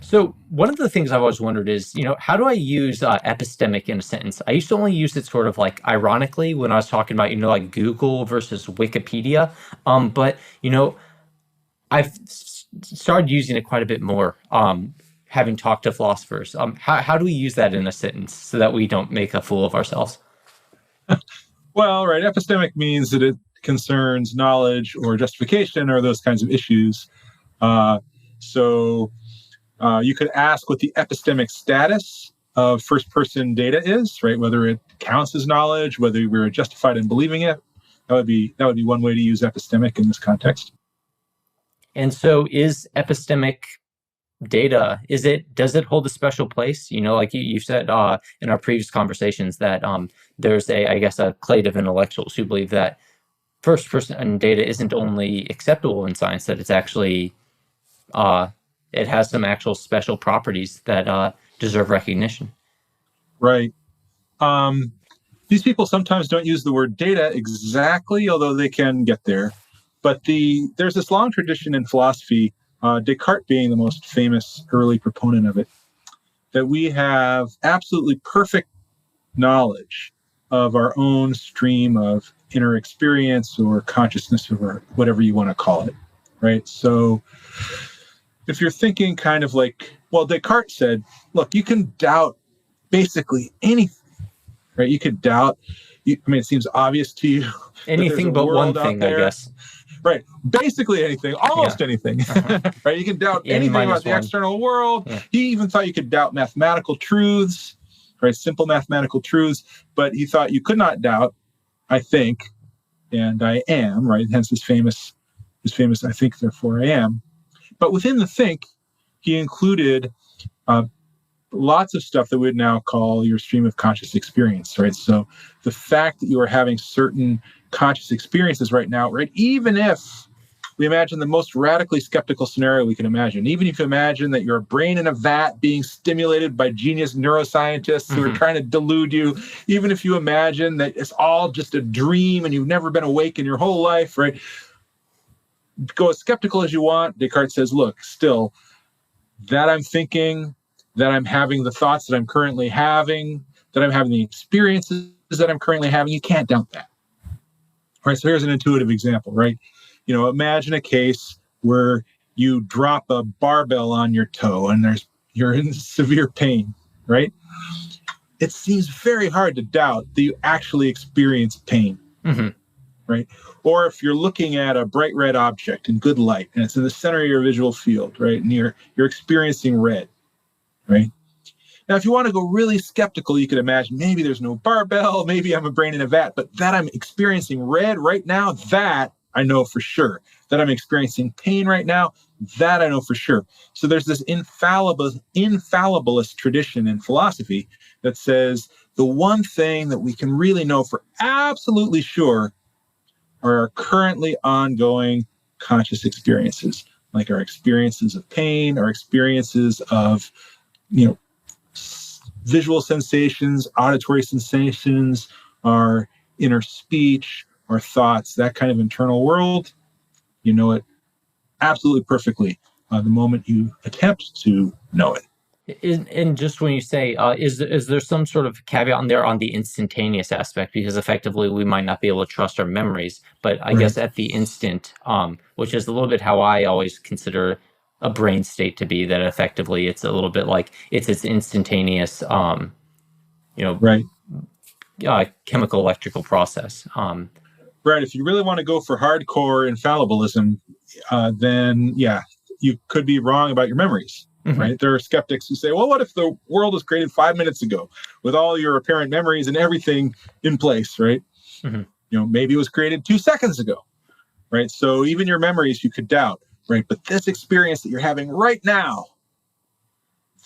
So one of the things I've always wondered is, how do I use epistemic in a sentence? I used to only use it sort of like ironically when I was talking about, like Google versus Wikipedia. But I've started using it quite a bit more, having talked to philosophers. How do we use that in a sentence so that we don't make a fool of ourselves? Well, right. Epistemic means that it concerns knowledge or justification or those kinds of issues. So you could ask what the epistemic status of first-person data is, right? Whether it counts as knowledge, whether we're justified in believing it. That would be one way to use epistemic in this context. And so is epistemic data, does it hold a special place? Like you said in our previous conversations that there's a clade of intellectuals who believe that first person data isn't only acceptable in science, that it's actually it has some actual special properties that deserve recognition. Right. These people sometimes don't use the word data exactly, although they can get there. But there's this long tradition in philosophy, Descartes being the most famous early proponent of it, that we have absolutely perfect knowledge of our own stream of inner experience or consciousness or whatever you want to call it, right? So if you're thinking kind of like, well, Descartes said, look, you can doubt basically anything, right? You could doubt, it seems obvious to you. Anything but one thing, I guess. Right. Basically anything, almost anything, right? You can doubt anything about the external world. Yeah. He even thought you could doubt mathematical truths, right? Simple mathematical truths, but he thought you could not doubt, I think, and I am, right? Hence his famous, I think, therefore I am. But within the think, he included lots of stuff that we would now call your stream of conscious experience, right? So the fact that you are having certain conscious experiences right now, right? Even if we imagine the most radically skeptical scenario we can imagine, even if you imagine that your brain in a vat being stimulated by genius neuroscientists who are trying to delude you, even if you imagine that it's all just a dream and you've never been awake in your whole life, right? Go as skeptical as you want. Descartes says, look, still, that I'm thinking, that I'm having the thoughts that I'm currently having, that I'm having the experiences that I'm currently having, you can't doubt that. All right, so here's an intuitive example, right? Imagine a case where you drop a barbell on your toe and you're in severe pain, right? It seems very hard to doubt that you actually experience pain, right? Or if you're looking at a bright red object in good light and it's in the center of your visual field, right? And you're experiencing red, right? Now, if you want to go really skeptical, you could imagine maybe there's no barbell, maybe I'm a brain in a vat, but that I'm experiencing red right now, that I know for sure. That I'm experiencing pain right now, that I know for sure. So there's this infallibilist tradition in philosophy that says the one thing that we can really know for absolutely sure are our currently ongoing conscious experiences, like our experiences of pain, our experiences of, visual sensations, auditory sensations, our inner speech, our thoughts, that kind of internal world. You know it absolutely perfectly the moment you attempt to know it. And just when you say, is there some sort of caveat on there on the instantaneous aspect? Because effectively we might not be able to trust our memories, but I guess at the instant, which is a little bit how I always consider a brain state to be, that effectively it's a little bit like it's instantaneous, chemical electrical process. Right. If you really want to go for hardcore infallibilism, then you could be wrong about your memories. Right. There are skeptics who say, well, what if the world was created 5 minutes ago with all your apparent memories and everything in place? Right. Maybe it was created 2 seconds ago. Right. So even your memories you could doubt. Right. But this experience that you're having right now,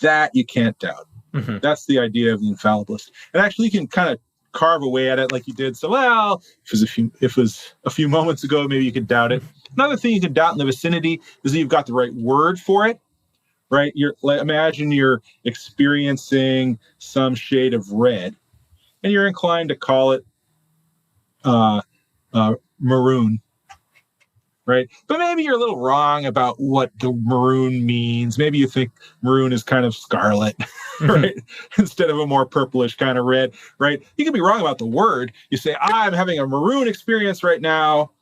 that you can't doubt. That's the idea of the infallibilist. And actually, you can kind of carve away at it like you did. So, well, if it was a few moments ago, maybe you could doubt it. Another thing you could doubt in the vicinity is that you've got the right word for it. Right. Imagine you're experiencing some shade of red and you're inclined to call it maroon. right? But maybe you're a little wrong about what the maroon means. Maybe you think maroon is kind of scarlet, right? Instead of a more purplish kind of red, right? You can be wrong about the word. You say, I'm having a maroon experience right now.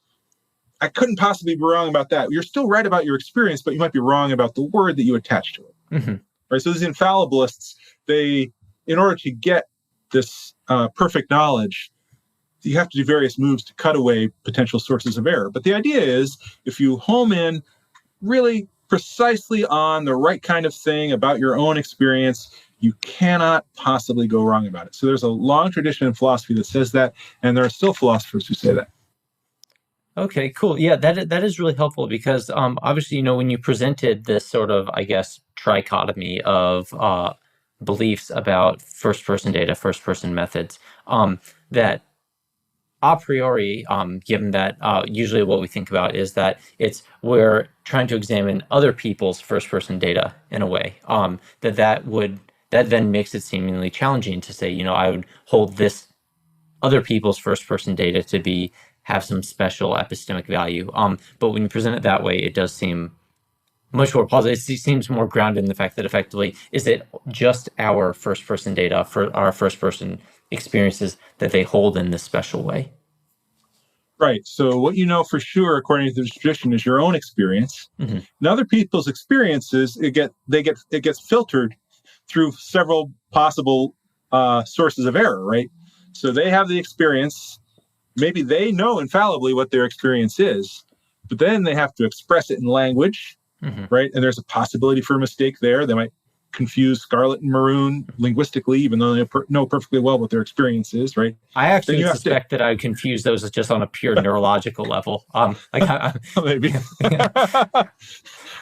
I couldn't possibly be wrong about that. You're still right about your experience, but you might be wrong about the word that you attach to it. Right? So these infallibilists, in order to get this perfect knowledge, you have to do various moves to cut away potential sources of error. But the idea is, if you home in really precisely on the right kind of thing about your own experience, you cannot possibly go wrong about it. So there's a long tradition in philosophy that says that, and there are still philosophers who say that. Okay, cool. Yeah, that is really helpful because obviously, when you presented this sort of, I guess, trichotomy of beliefs about first-person data, first-person methods, that a priori, given that usually what we think about is that we're trying to examine other people's first-person data in a way, that then makes it seemingly challenging to say, I would hold this other people's first-person data to have some special epistemic value. But when you present it that way, it does seem much more positive. It seems more grounded in the fact that effectively, is it just our first-person data for our first-person experiences that they hold in this special way? Right. So what you know for sure, according to the tradition, is your own experience. And other people's experiences, it gets filtered through several possible sources of error. Right. So they have the experience. Maybe they know infallibly what their experience is, but then they have to express it in language. Right. And there's a possibility for a mistake there. They might confuse scarlet and maroon linguistically, even though they know perfectly well what their experience is, right? I actually suspect that I would confuse those just on a pure neurological level. Maybe.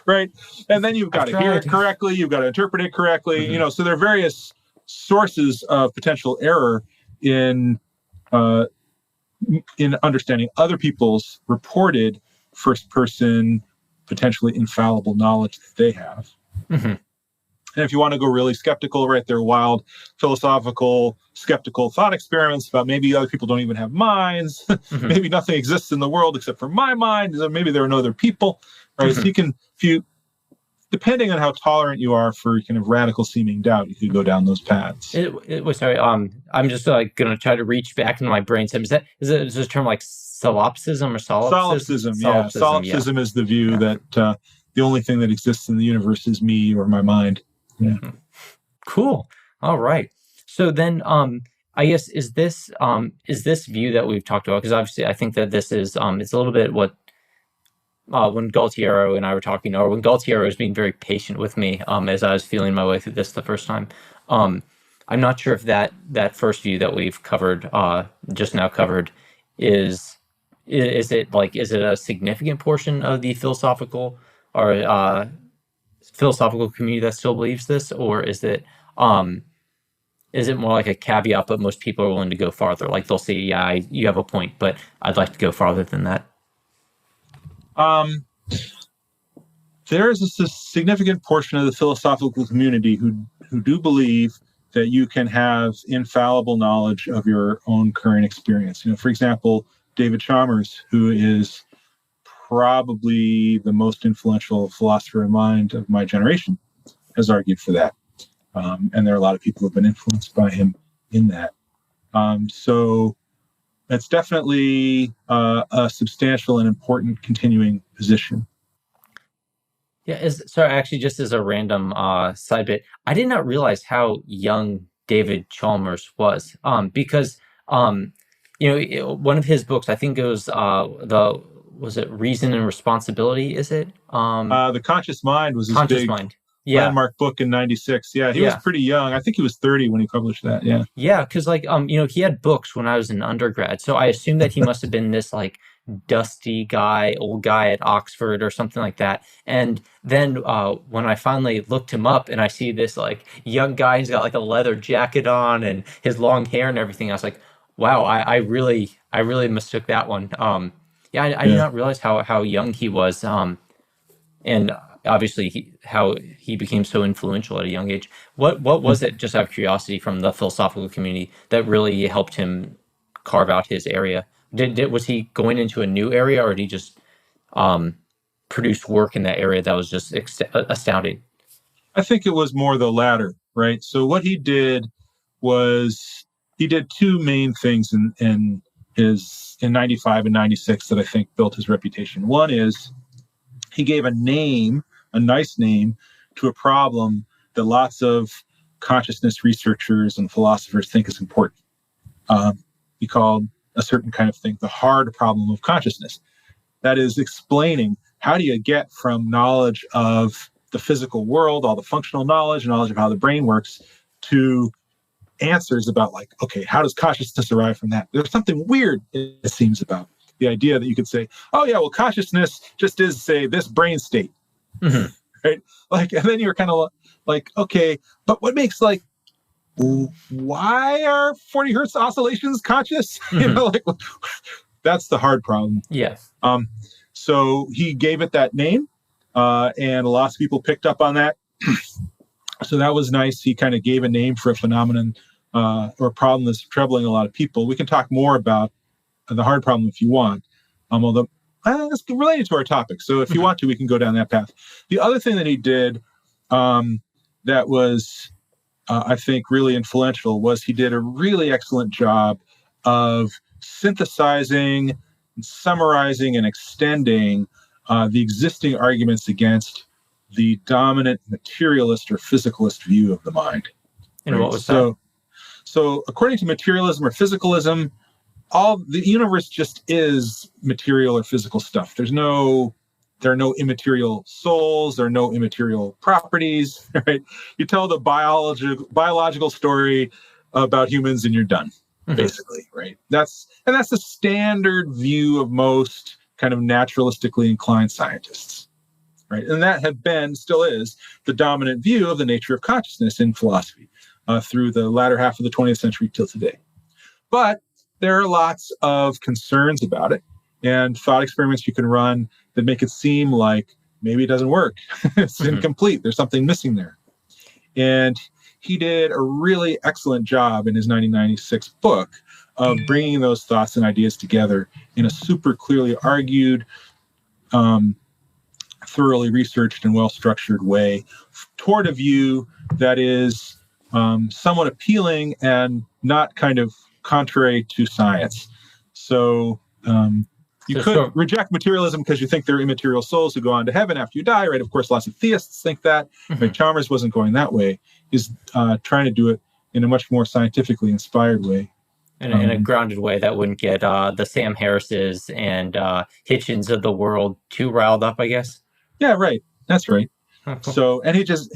Right. And then you've got to hear it correctly. You've got to interpret it correctly. So there are various sources of potential error in understanding other people's reported first-person, potentially infallible knowledge that they have. And if you want to go really skeptical, right, there are wild philosophical, skeptical thought experiments about maybe other people don't even have minds. Maybe nothing exists in the world except for my mind. Maybe there are no other people, right? So depending on how tolerant you are for kind of radical seeming doubt, you could go down those paths. Sorry, I'm just going to try to reach back into my brain. Is this a term like solipsism or solipsism? Yeah. Solipsism is the view that the only thing that exists in the universe is me or my mind. Yeah. Cool. All right. So then, I guess is this view that we've talked about? Because obviously, I think that this is it's a little bit what when Galtiero and I were talking, or when Galtiero was being very patient with me as I was feeling my way through this the first time. I'm not sure if that first view that we've covered just now covered is it a significant portion of the philosophical or philosophical community that still believes this, or is it more like a caveat, but most people are willing to go farther? Like they'll say, yeah, you have a point, but I'd like to go farther than that. There is a significant portion of the philosophical community who do believe that you can have infallible knowledge of your own current experience. For example, David Chalmers, who is probably the most influential philosopher in mind of my generation, has argued for that. And there are a lot of people who have been influenced by him in that. So that's definitely a substantial and important continuing position. Yeah, sorry, actually, just as a random side bit, I did not realize how young David Chalmers was. Because one of his books, I think it was was it Reason and Responsibility? Is it? The Conscious Mind was his big landmark book in '96. Yeah, he was pretty young. I think he was 30 when he published that. Yeah. Yeah, because he had books when I was an undergrad, so I assumed that he must have been this dusty old guy at Oxford or something like that. And then when I finally looked him up and I see this young guy, he's got a leather jacket on and his long hair and everything, I was like, wow, I really mistook that one. I did not realize how young he was, and obviously how he became so influential at a young age. What was it, just out of curiosity, from the philosophical community that really helped him carve out his area? Was he going into a new area, or did he just produced work in that area that was just astounding. I think it was more the latter, right? So what he did was he did two main things in 95 and 96 that I think built his reputation. One is he gave a nice name to a problem that lots of consciousness researchers and philosophers think is important. He called a certain kind of thing the hard problem of consciousness. That is explaining how do you get from knowledge of the physical world, all the functional knowledge of how the brain works, to answers about like, okay, how does consciousness arrive from that? There's something weird, it seems, about the idea that you could say, oh yeah, well, consciousness just is, say, this brain state, right? Like, and then you're kind of like, okay, but what makes like, why are 40 hertz oscillations conscious? You know, like that's the hard problem. Yes. So he gave it that name, and lots of people picked up on that. So that was nice. He kind of gave a name for a phenomenon or a problem that's troubling a lot of people. We can talk more about the hard problem if you want, although it's related to our topic. So if you want to, we can go down that path. The other thing that he did that was, I think, really influential was he did a really excellent job of synthesizing, summarizing, and extending the existing arguments against the dominant materialist or physicalist view of the mind. And what was that? So according to materialism or physicalism, all the universe just is material or physical stuff. There are no immaterial souls. There are no immaterial properties, right? You tell the biological story about humans and you're done, basically, right? That's the standard view of most kind of naturalistically inclined scientists, right? And that still is the dominant view of the nature of consciousness in philosophy through the latter half of the 20th century till today. But there are lots of concerns about it and thought experiments you can run that make it seem like maybe it doesn't work. It's incomplete. There's something missing there. And he did a really excellent job in his 1996 book of bringing those thoughts and ideas together in a super clearly argued, thoroughly researched and well-structured way toward a view that is somewhat appealing and not kind of contrary to science. So you could reject materialism because you think they're immaterial souls who go on to heaven after you die, right? Of course, lots of theists think that. But Chalmers wasn't going that way. He's trying to do it in a much more scientifically inspired way. In a grounded way that wouldn't get the Sam Harrises and Hitchens of the world too riled up, I guess. Yeah, right. That's right. So, and he just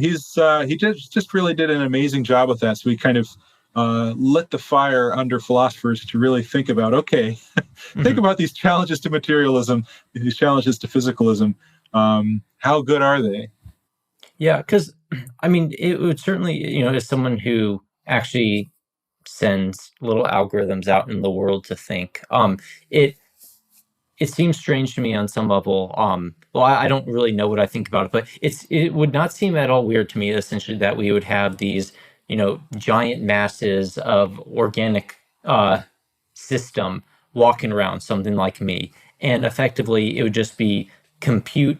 really did an amazing job with that. So he kind of lit the fire under philosophers to really think about, okay, think about these challenges to materialism, these challenges to physicalism. How good are they? Yeah, because, I mean, it would certainly, as someone who actually sends little algorithms out in the world to think, it seems strange to me on some level. Well, I don't really know what I think about it, but it would not seem at all weird to me, essentially, that we would have these, giant masses of organic system walking around, something like me, and effectively it would just be compute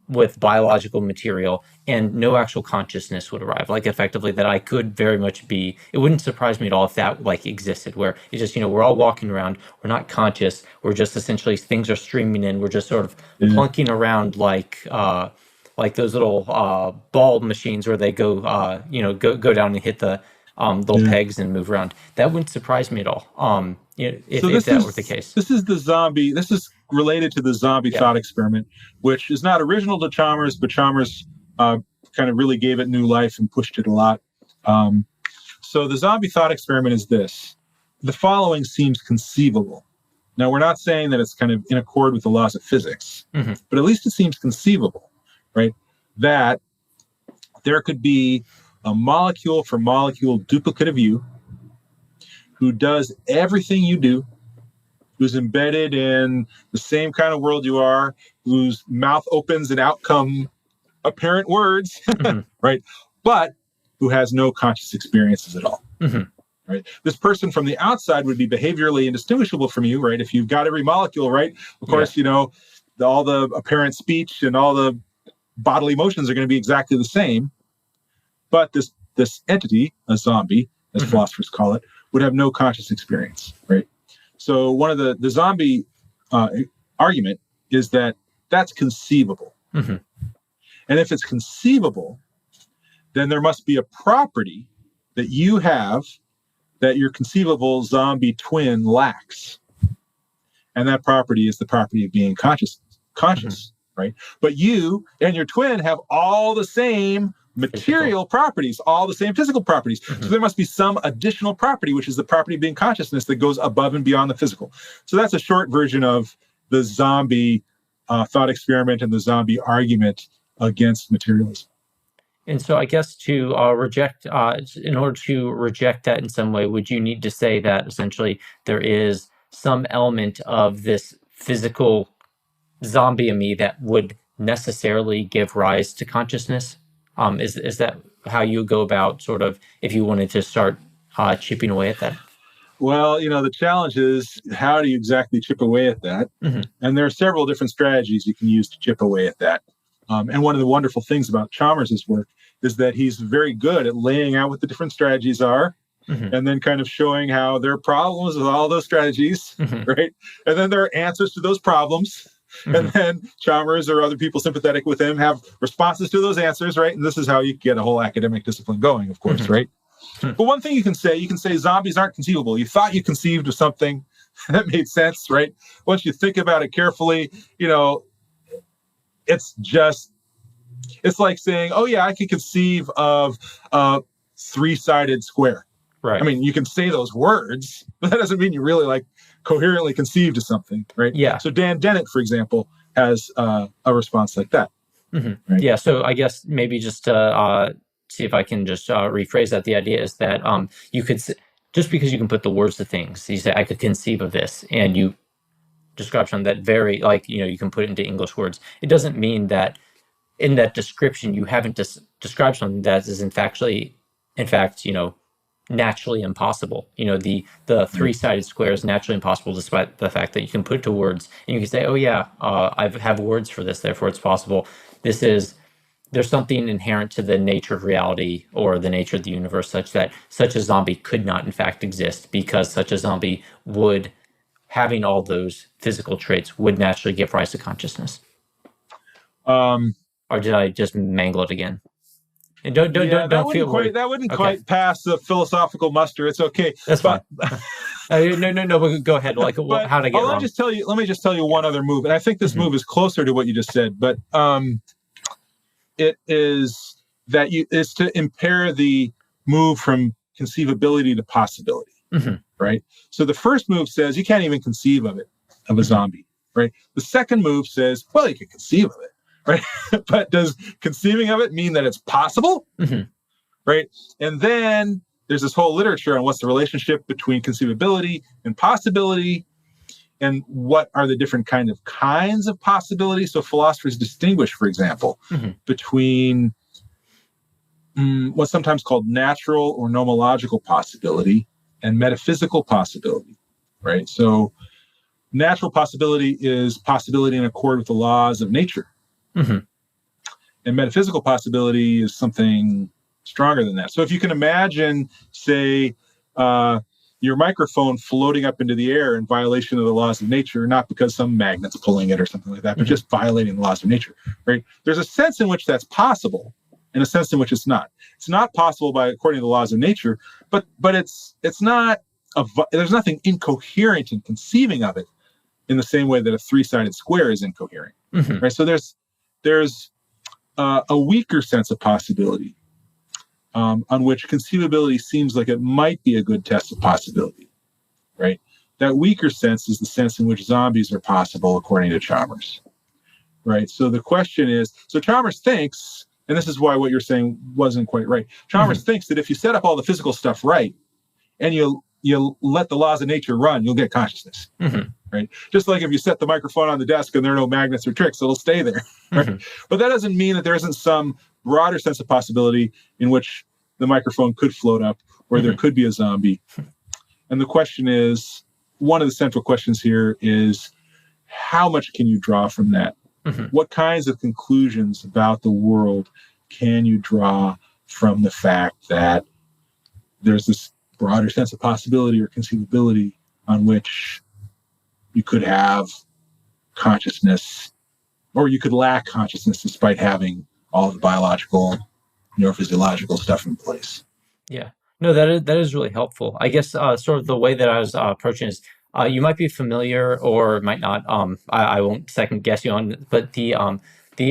with biological material and no actual consciousness would arrive. Like effectively that I could very much be, it wouldn't surprise me at all if that like existed, where it's just, we're all walking around, we're not conscious, we're just essentially, things are streaming in, we're just sort of plunking around like those little ball machines where they go, go down and hit the little pegs and move around. That wouldn't surprise me at all. If that were the case. This is related to the zombie thought experiment, which is not original to Chalmers, but Chalmers kind of really gave it new life and pushed it a lot. So the zombie thought experiment is this. The following seems conceivable. Now, we're not saying that it's kind of in accord with the laws of physics, but at least it seems conceivable, right? That there could be a molecule for molecule duplicate of you who does everything you do, who's embedded in the same kind of world you are, whose mouth opens and out come apparent words, right? But who has no conscious experiences at all, right? This person from the outside would be behaviorally indistinguishable from you, right? If you've got every molecule, right? Of course, all the apparent speech and all the bodily motions are going to be exactly the same. But this entity, a zombie, as philosophers call it, would have no conscious experience, right? So one of the zombie argument is that that's conceivable. And if it's conceivable, then there must be a property that you have that your conceivable zombie twin lacks. And that property is the property of being conscious, right? But you and your twin have all the same material properties, all the same physical properties. So there must be some additional property, which is the property of being consciousness, that goes above and beyond the physical. So that's a short version of the zombie thought experiment and the zombie argument against materialism. And so I guess to reject, in order to reject that in some way, would you need to say that essentially there is some element of this physical zombie in me that would necessarily give rise to consciousness? Is that how you go about sort of, if you wanted to start chipping away at that? Well, the challenge is, how do you exactly chip away at that? And there are several different strategies you can use to chip away at that. And one of the wonderful things about Chalmers' work is that he's very good at laying out what the different strategies are, and then kind of showing how there are problems with all those strategies, right? And then there are answers to those problems. And then Chalmers or other people sympathetic with him have responses to those answers, right? And this is how you get a whole academic discipline going, of course, right? But one thing you can say zombies aren't conceivable. You thought you conceived of something that made sense, right? Once you think about it carefully, it's like saying, oh yeah, I can conceive of a three-sided square. Right. I mean, you can say those words, but that doesn't mean you really coherently conceived of something, right? Yeah. So Dan Dennett, for example, has a response like that. Right? Yeah. So I guess maybe just to see if I can just rephrase that. The idea is that you could, just because you can put the words to things, you say, I could conceive of this, and you describe something that very, you can put it into English words. It doesn't mean that in that description you haven't described something that is in fact, naturally impossible. The three-sided square is naturally impossible, despite the fact that you can put it to words, and you can say, oh yeah, I have words for this, therefore it's possible. There's something inherent to the nature of reality or the nature of the universe such that such a zombie could not in fact exist, because such a zombie would, having all those physical traits, would naturally give rise to consciousness. Or did I just mangle it again? And don't feel worried. That wouldn't quite pass the philosophical muster. It's okay. That's fine. No. But go ahead. How did I get wrong? Let me just tell you one other move, and I think this move is closer to what you just said. But it is to impair the move from conceivability to possibility, right? So the first move says you can't even conceive of a zombie, right? The second move says, well, you can conceive of it. Right. But does conceiving of it mean that it's possible? Right. And then there's this whole literature on what's the relationship between conceivability and possibility, and what are the different kinds of possibility. So philosophers distinguish, for example, between what's sometimes called natural or nomological possibility and metaphysical possibility. Right. So natural possibility is possibility in accord with the laws of nature. And metaphysical possibility is something stronger than that. So if you can imagine, say, your microphone floating up into the air in violation of the laws of nature, not because some magnet's pulling it or something like that, but just violating the laws of nature, right? There's a sense in which that's possible, and a sense in which it's not. It's not possible according to the laws of nature, but it's not. There's nothing incoherent in conceiving of it in the same way that a three-sided square is incoherent, right? So there's a weaker sense of possibility on which conceivability seems like it might be a good test of possibility, right? That weaker sense is the sense in which zombies are possible, according to Chalmers, right? So the question is, so Chalmers thinks, and this is why what you're saying wasn't quite right, Chalmers thinks that if you set up all the physical stuff right, and you let the laws of nature run, you'll get consciousness. Right? Just like if you set the microphone on the desk and there are no magnets or tricks, it'll stay there. Right? But that doesn't mean that there isn't some broader sense of possibility in which the microphone could float up, or there could be a zombie. And the question is, one of the central questions here is, how much can you draw from that? What kinds of conclusions about the world can you draw from the fact that there's this broader sense of possibility or conceivability on which you could have consciousness, or you could lack consciousness despite having all the biological, neurophysiological stuff in place? Yeah. No, that is really helpful. I guess sort of the way that I was approaching is you might be familiar or might not. I won't second guess you on, but the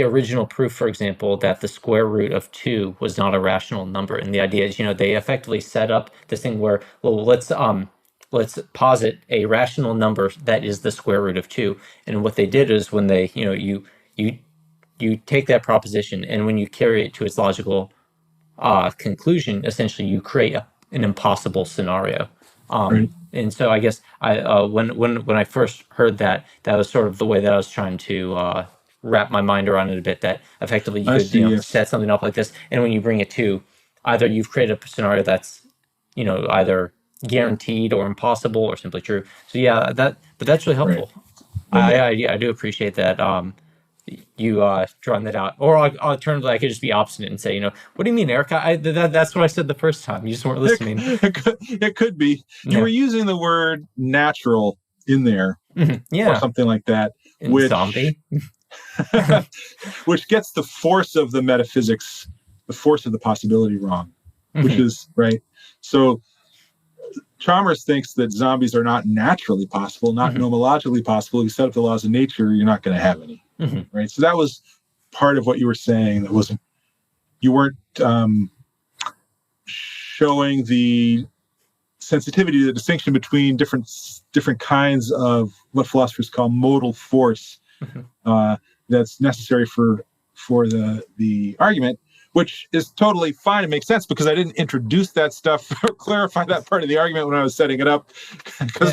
original proof, for example, that the square root of 2 was not a rational number, and the idea is, they effectively set up this thing where, well, let's posit a rational number that is the square root of 2, and what they did is when they, you take that proposition, and when you carry it to its logical conclusion, essentially you create an impossible scenario. Right. And so I guess when I first heard that, that was sort of the way that I was trying to wrap my mind around it a bit, that effectively you could set something up like this, and when you bring it to, either you've created a scenario that's either guaranteed or impossible or simply true. So yeah, but that's really helpful. Right. I do appreciate that. You drawing that out, or alternatively, I could just be obstinate and say, what do you mean, Eric? That's what I said the first time. You just weren't listening. It could be. You were using the word natural in there, or something like that, which zombie, which gets the force of the metaphysics, the force of the possibility wrong, which is right. So Chalmers thinks that zombies are not naturally possible, not nomologically possible. If you set up the laws of nature, you're not going to have any. Right. So that was part of what you were saying. You weren't showing the sensitivity, the distinction between different kinds of what philosophers call modal force that's necessary for the argument, which is totally fine and makes sense, because I didn't introduce that stuff or clarify that part of the argument when I was setting it up.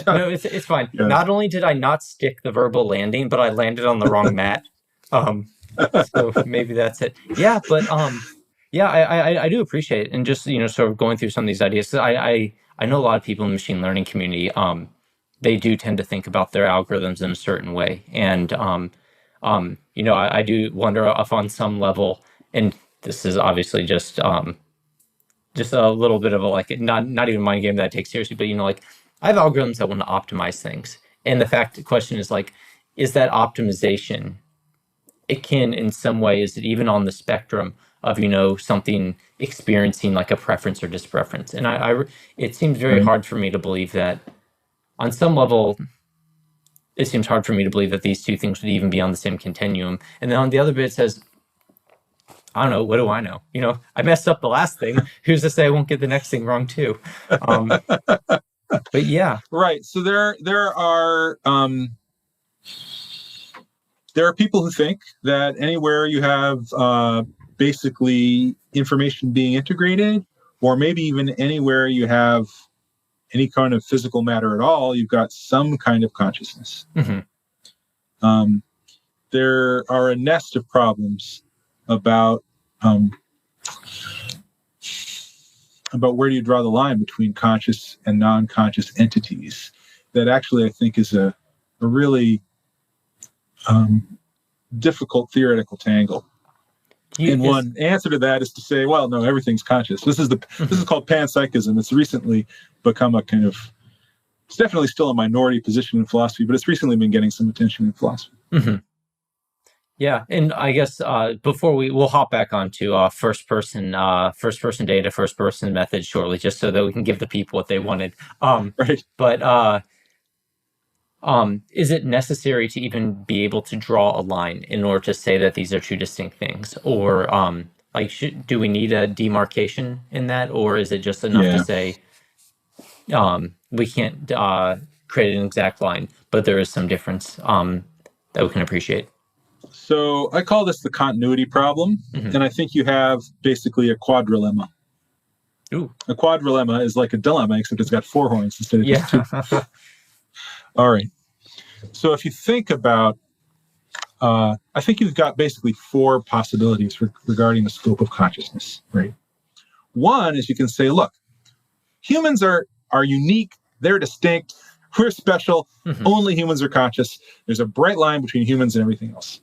No, it's fine. Yeah. Not only did I not stick the verbal landing, but I landed on the wrong mat. So maybe that's it. Yeah, but yeah, I do appreciate it, and just sort of going through some of these ideas. So I know a lot of people in the machine learning community. They do tend to think about their algorithms in a certain way, and I do wonder if on some level, and this is obviously just a little bit of a not even mind game that I take seriously, but I have algorithms that want to optimize things, and the question is is that optimization akin in some way? Is it even on the spectrum of something experiencing like a preference or dispreference? And it seems very hard for me to believe that on some level. It seems hard for me to believe that these two things would even be on the same continuum. And then on the other bit, it says, I don't know. What do I know? I messed up the last thing. Who's to say I won't get the next thing wrong too? But yeah, right. So there are people who think that anywhere you have basically information being integrated, or maybe even anywhere you have any kind of physical matter at all, you've got some kind of consciousness. There are a nest of problems about where do you draw the line between conscious and non-conscious entities, that actually I think is a really difficult theoretical tangle. One answer to that is to say, well, no, everything's conscious. This is called panpsychism. It's recently become it's definitely still a minority position in philosophy, but it's recently been getting some attention in philosophy. Yeah, and I guess before we'll hop back onto first person data, first person method shortly, just so that we can give the people what they wanted. Right. But is it necessary to even be able to draw a line in order to say that these are two distinct things, or do we need a demarcation in that, or is it just enough to say we can't create an exact line, but there is some difference that we can appreciate? So I call this the continuity problem, and I think you have basically a quadrilemma. Ooh. A quadrilemma is like a dilemma, except it's got 4 horns instead of just 2. All right. So if you think about, I think you've got basically 4 possibilities regarding the scope of consciousness, right? One is you can say, look, humans are unique, they're distinct We're special. Only humans are conscious. There's a bright line between humans and everything else.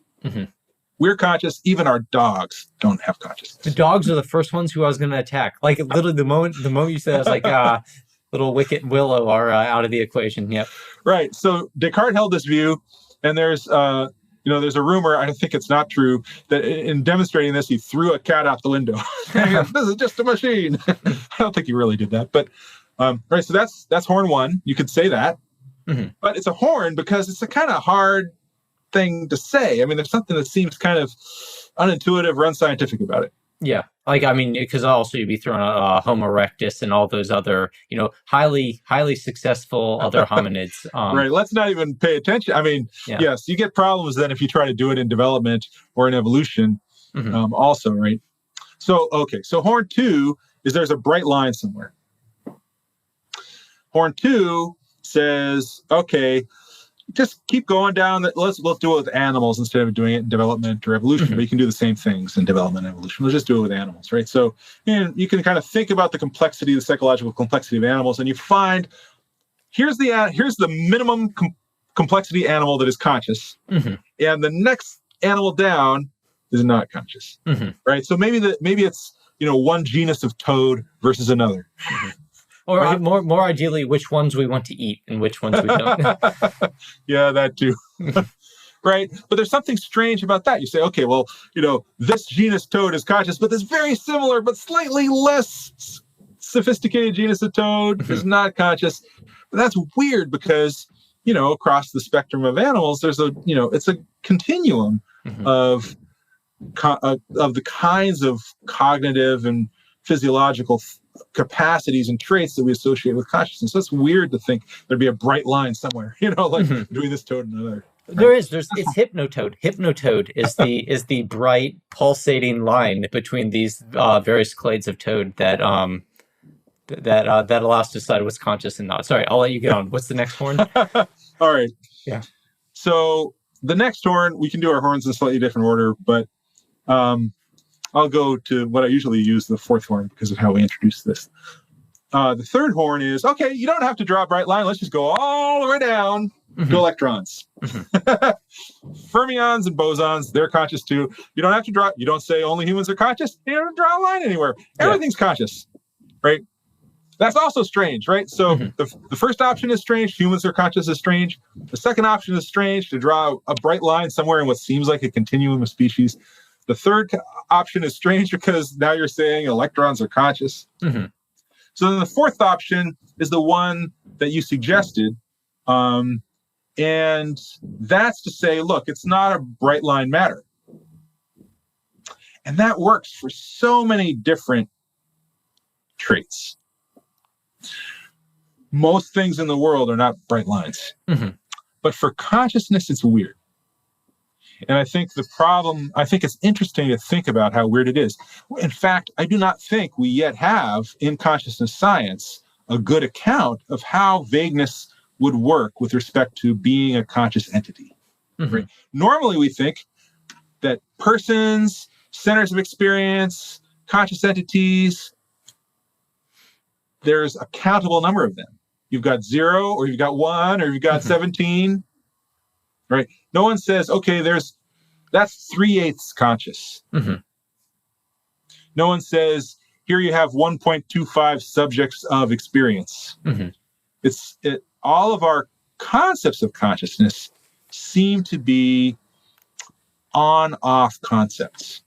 We're conscious. Even our dogs don't have consciousness. The dogs are the first ones who I was going to attack. Like literally the moment you said, I was like, little Wicket and Willow are out of the equation. Yep. Right. So Descartes held this view, and there's there's a rumor, I think it's not true, that in demonstrating this, he threw a cat out the window. This is just a machine. I don't think he really did that. But, right, so that's horn one. You could say that. But it's a horn because it's a kind of hard thing to say. I mean, there's something that seems kind of unintuitive or unscientific about it. Yeah. Like, I mean, because also you'd be throwing out Homo erectus and all those other, highly successful other hominids. Right. Let's not even pay attention. I mean, yes, you get problems then if you try to do it in development or in evolution also, right? So, okay. So horn two is there's a bright line somewhere. Horn two says, okay, just keep going down. Let's do it with animals instead of doing it in development or evolution. But you can do the same things in development and evolution. Let's just do it with animals, right? So you can kind of think about the complexity, the psychological complexity of animals, and you find here's the minimum complexity animal that is conscious, and the next animal down is not conscious, right? So maybe it's one genus of toad versus another. Or right? more ideally, which ones we want to eat and which ones we don't. Yeah, that too. Right? But there's something strange about that. You say, okay, well, this genus toad is conscious, but this very similar but slightly less sophisticated genus of toad is not conscious. But that's weird because, across the spectrum of animals, there's it's a continuum of the kinds of cognitive and physiological capacities and traits that we associate with consciousness. So it's weird to think there'd be a bright line somewhere, between this toad and another. Right? It's hypnotoad. Hypnotoad is the bright pulsating line between these various clades of toad that allows us to decide what's conscious and not. Sorry, I'll let you get on. What's the next horn? All right. Yeah. So the next horn, we can do our horns in a slightly different order, but I'll go to what I usually use, the fourth horn, because of how we introduce this. The third horn is, okay, you don't have to draw a bright line. Let's just go all the way down to electrons. Fermions and bosons, they're conscious too. You don't have to draw. You don't say only humans are conscious. You don't draw a line anywhere. Everything's conscious, right? That's also strange, right? So the first option is strange. Humans are conscious is strange. The second option is strange, to draw a bright line somewhere in what seems like a continuum of species. The third option is strange because now you're saying electrons are conscious. So then the fourth option is the one that you suggested. And that's to say, look, it's not a bright line matter. And that works for so many different traits. Most things in the world are not bright lines. But for consciousness, it's weird. And I think it's interesting to think about how weird it is. In fact, I do not think we yet have in consciousness science a good account of how vagueness would work with respect to being a conscious entity. Right? Normally, we think that persons, centers of experience, conscious entities, there's a countable number of them. You've got 0, or you've got 1, or you've got 17. Right? No one says, okay, that's 3/8 conscious. No one says, here you have 1.25 subjects of experience. All of our concepts of consciousness seem to be on-off concepts.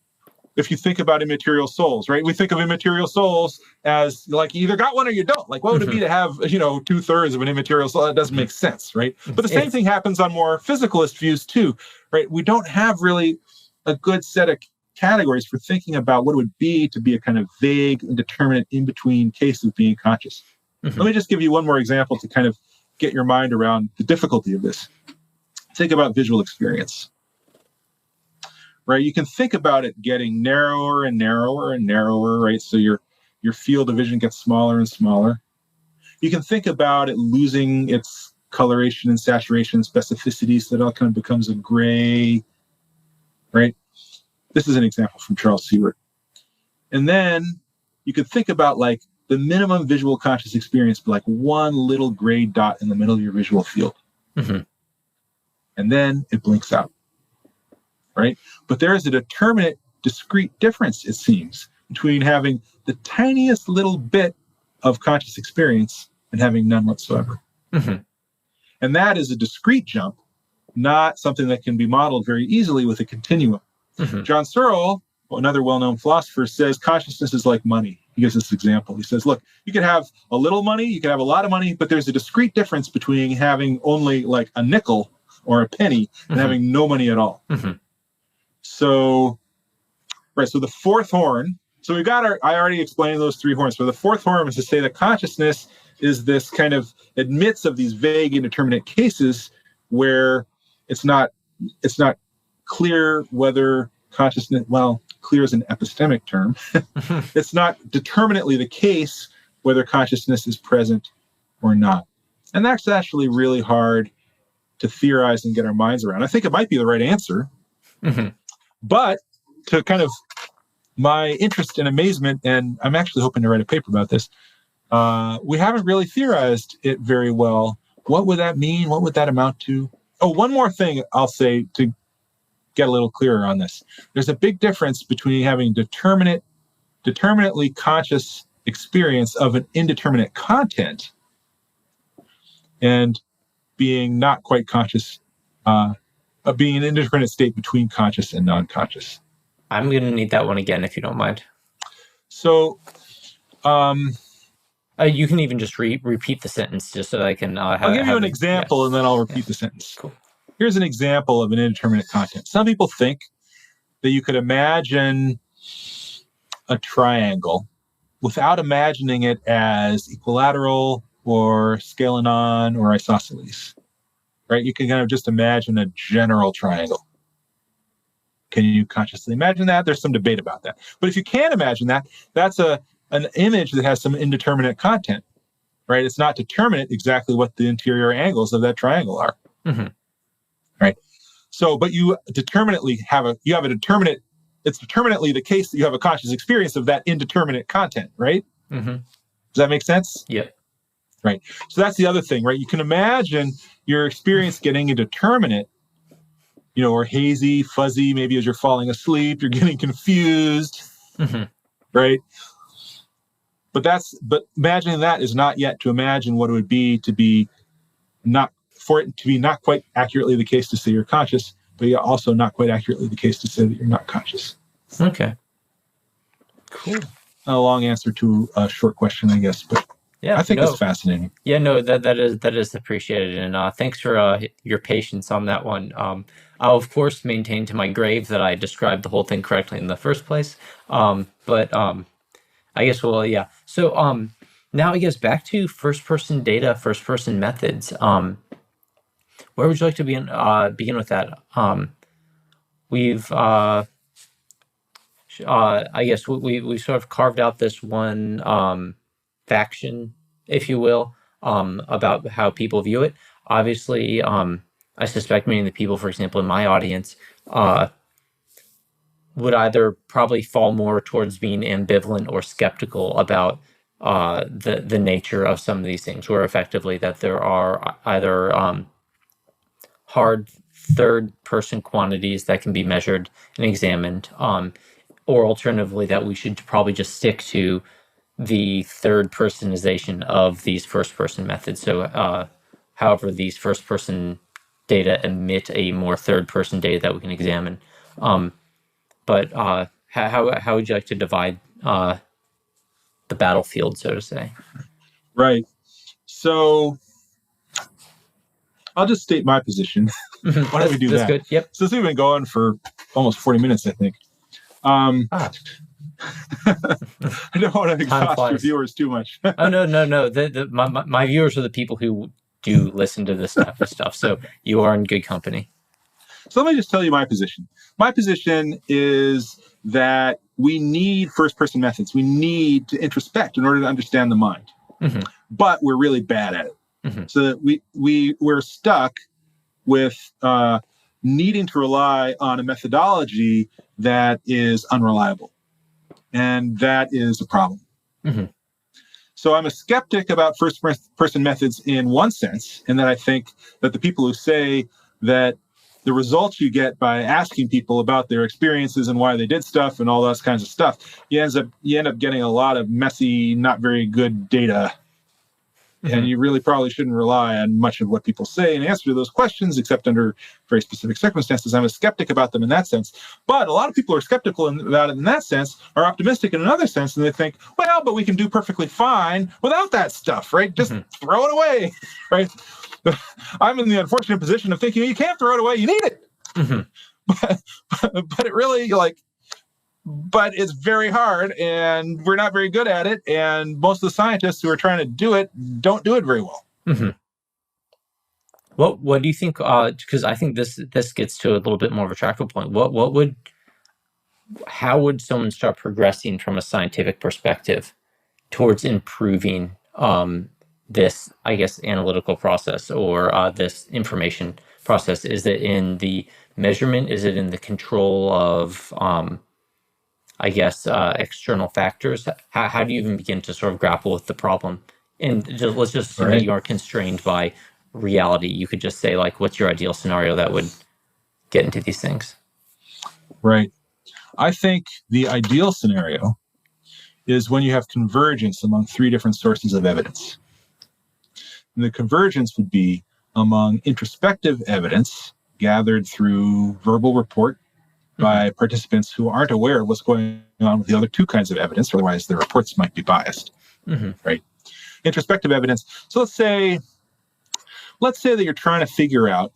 If you think about immaterial souls, right? We think of immaterial souls as like you either got one or you don't. Like, what would it be to have, 2/3 of an immaterial soul? That doesn't make sense, right? But the same thing happens on more physicalist views too, right? We don't have really a good set of categories for thinking about what it would be to be a kind of vague, indeterminate, in-between case of being conscious. Let me just give you one more example to kind of get your mind around the difficulty of this. Think about visual experience. Right, you can think about it getting narrower and narrower and narrower, right? So your field of vision gets smaller and smaller. You can think about it losing its coloration and saturation, specificity, so that it all kind of becomes a gray, right? This is an example from Charles Seward. And then you could think about like the minimum visual conscious experience be like one little gray dot in the middle of your visual field. Mm-hmm. And then it blinks out, right? But there is a determinate, discrete difference, it seems, between having the tiniest little bit of conscious experience and having none whatsoever. Mm-hmm. And that is a discrete jump, not something that can be modeled very easily with a continuum. Mm-hmm. John Searle, another well-known philosopher, says consciousness is like money. He gives this example. He says, look, you can have a little money, you can have a lot of money, but there's a discrete difference between having only like a nickel or a penny and having no money at all. Mm-hmm. So, right, so the fourth horn, so we've got I already explained those three horns. So the fourth horn is to say that consciousness is this kind of admits of these vague indeterminate cases where it's not clear whether consciousness, well, clear is an epistemic term. It's not determinately the case whether consciousness is present or not. And that's actually really hard to theorize and get our minds around. I think it might be the right answer. Mm-hmm. But to kind of my interest and amazement, and I'm actually hoping to write a paper about this, we haven't really theorized it very well. What would that mean? What would that amount to? Oh, one more thing I'll say to get a little clearer on this. There's a big difference between having determinately conscious experience of an indeterminate content and being not quite conscious, being an indeterminate state between conscious and non-conscious. I'm going to need that one again, if you don't mind. So, you can even just repeat the sentence just so that I can. I'll give you an example, and then I'll repeat the sentence. Cool. Here's an example of an indeterminate content. Some people think that you could imagine a triangle without imagining it as equilateral or scalenon or isosceles, right? You can kind of just imagine a general triangle. Can you consciously imagine that? There's some debate about that. But if you can imagine that, that's an image that has some indeterminate content, right? It's not determinate exactly what the interior angles of that triangle are, right? So, but you determinately have a determinate, it's determinately the case that you have a conscious experience of that indeterminate content, right? Mm-hmm. Does that make sense? Yep. Right. So that's the other thing, right? You can imagine your experience getting indeterminate, or hazy, fuzzy, maybe as you're falling asleep, you're getting confused, right? But imagining that is not yet to imagine what it would be not quite accurately the case to say you're conscious, but also not quite accurately the case to say that you're not conscious. Okay. Cool. A long answer to a short question, I guess, but yeah, I think it's fascinating. Yeah, no, that is appreciated, and thanks for your patience on that one. I'll of course maintain to my grave that I described the whole thing correctly in the first place. But I guess yeah. So now I guess back to first-person data, first-person methods. Where would you like to begin with that? We've I guess we sort of carved out this one faction, if you will, about how people view it. Obviously, I suspect many of the people, for example, in my audience, would either probably fall more towards being ambivalent or skeptical about the nature of some of these things, where effectively that there are either hard third-person quantities that can be measured and examined, or alternatively that we should probably just stick to the third personization of these first-person methods. So however these first-person data emit a more third-person data that we can examine. But how would you like to divide the battlefield, so to say? Right. So I'll just state my position. Why don't we do that? Good. Yep. Since we've been going for almost 40 minutes, I think. I don't want to exhaust your viewers too much. Oh, no. My viewers are the people who do listen to this type of stuff. So you are in good company. So let me just tell you my position. My position is that we need first-person methods. We need to introspect in order to understand the mind. But we're really bad at it. So that we're stuck with needing to rely on a methodology that is unreliable. And that is a problem. So I'm a skeptic about first-person methods in one sense, and then I think that the people who say that the results you get by asking people about their experiences and why they did stuff and all those kinds of stuff, you end up getting a lot of messy, not very good data. And you really probably shouldn't rely on much of what people say in answer to those questions, except under very specific circumstances. I'm a skeptic about them in that sense. But a lot of people are skeptical about it in that sense, are optimistic in another sense, and they think, well, but we can do perfectly fine without that stuff, right? Just throw it away, right? I'm in the unfortunate position of thinking you can't throw it away, you need it. But it really, but it's very hard, and we're not very good at it, and most of the scientists who are trying to do it don't do it very well. What do you think? Because I think this gets to a little bit more of a tractable point. How would someone start progressing from a scientific perspective towards improving this, I guess, analytical process or this information process? Is it in the measurement? Is it in the control of external factors? How do you even begin to sort of grapple with the problem? And let's just assume that you are constrained by reality. You could just say, what's your ideal scenario that would get into these things? Right. I think the ideal scenario is when you have convergence among three different sources of evidence. And the convergence would be among introspective evidence gathered through verbal report by participants who aren't aware of what's going on with the other two kinds of evidence, otherwise their reports might be biased, right? Introspective evidence. So let's say that you're trying to figure out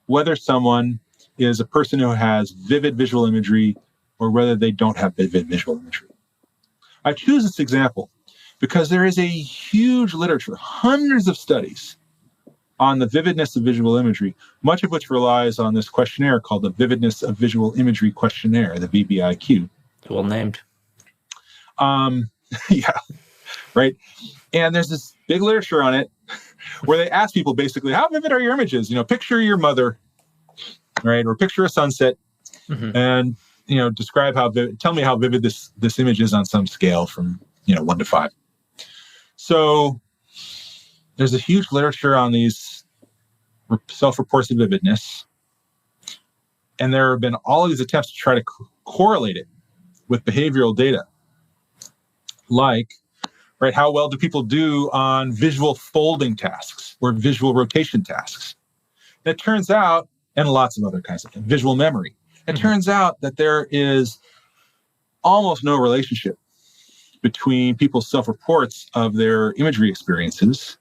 whether someone is a person who has vivid visual imagery or whether they don't have vivid visual imagery. I choose this example because there is a huge literature, hundreds of studies on the vividness of visual imagery, much of which relies on this questionnaire called the Vividness of Visual Imagery Questionnaire, the VVIQ. Well named. Yeah, right. And there's this big literature on it where they ask people basically, how vivid are your images? Picture your mother, right? Or picture a sunset and, describe tell me how vivid this image is on some scale from, 1 to 5. So there's a huge literature on these self-reports of vividness. And there have been all of these attempts to try to correlate it with behavioral data. Right, how well do people do on visual folding tasks or visual rotation tasks? It turns out, and lots of other kinds of things, visual memory. It turns out that there is almost no relationship between people's self-reports of their imagery experiences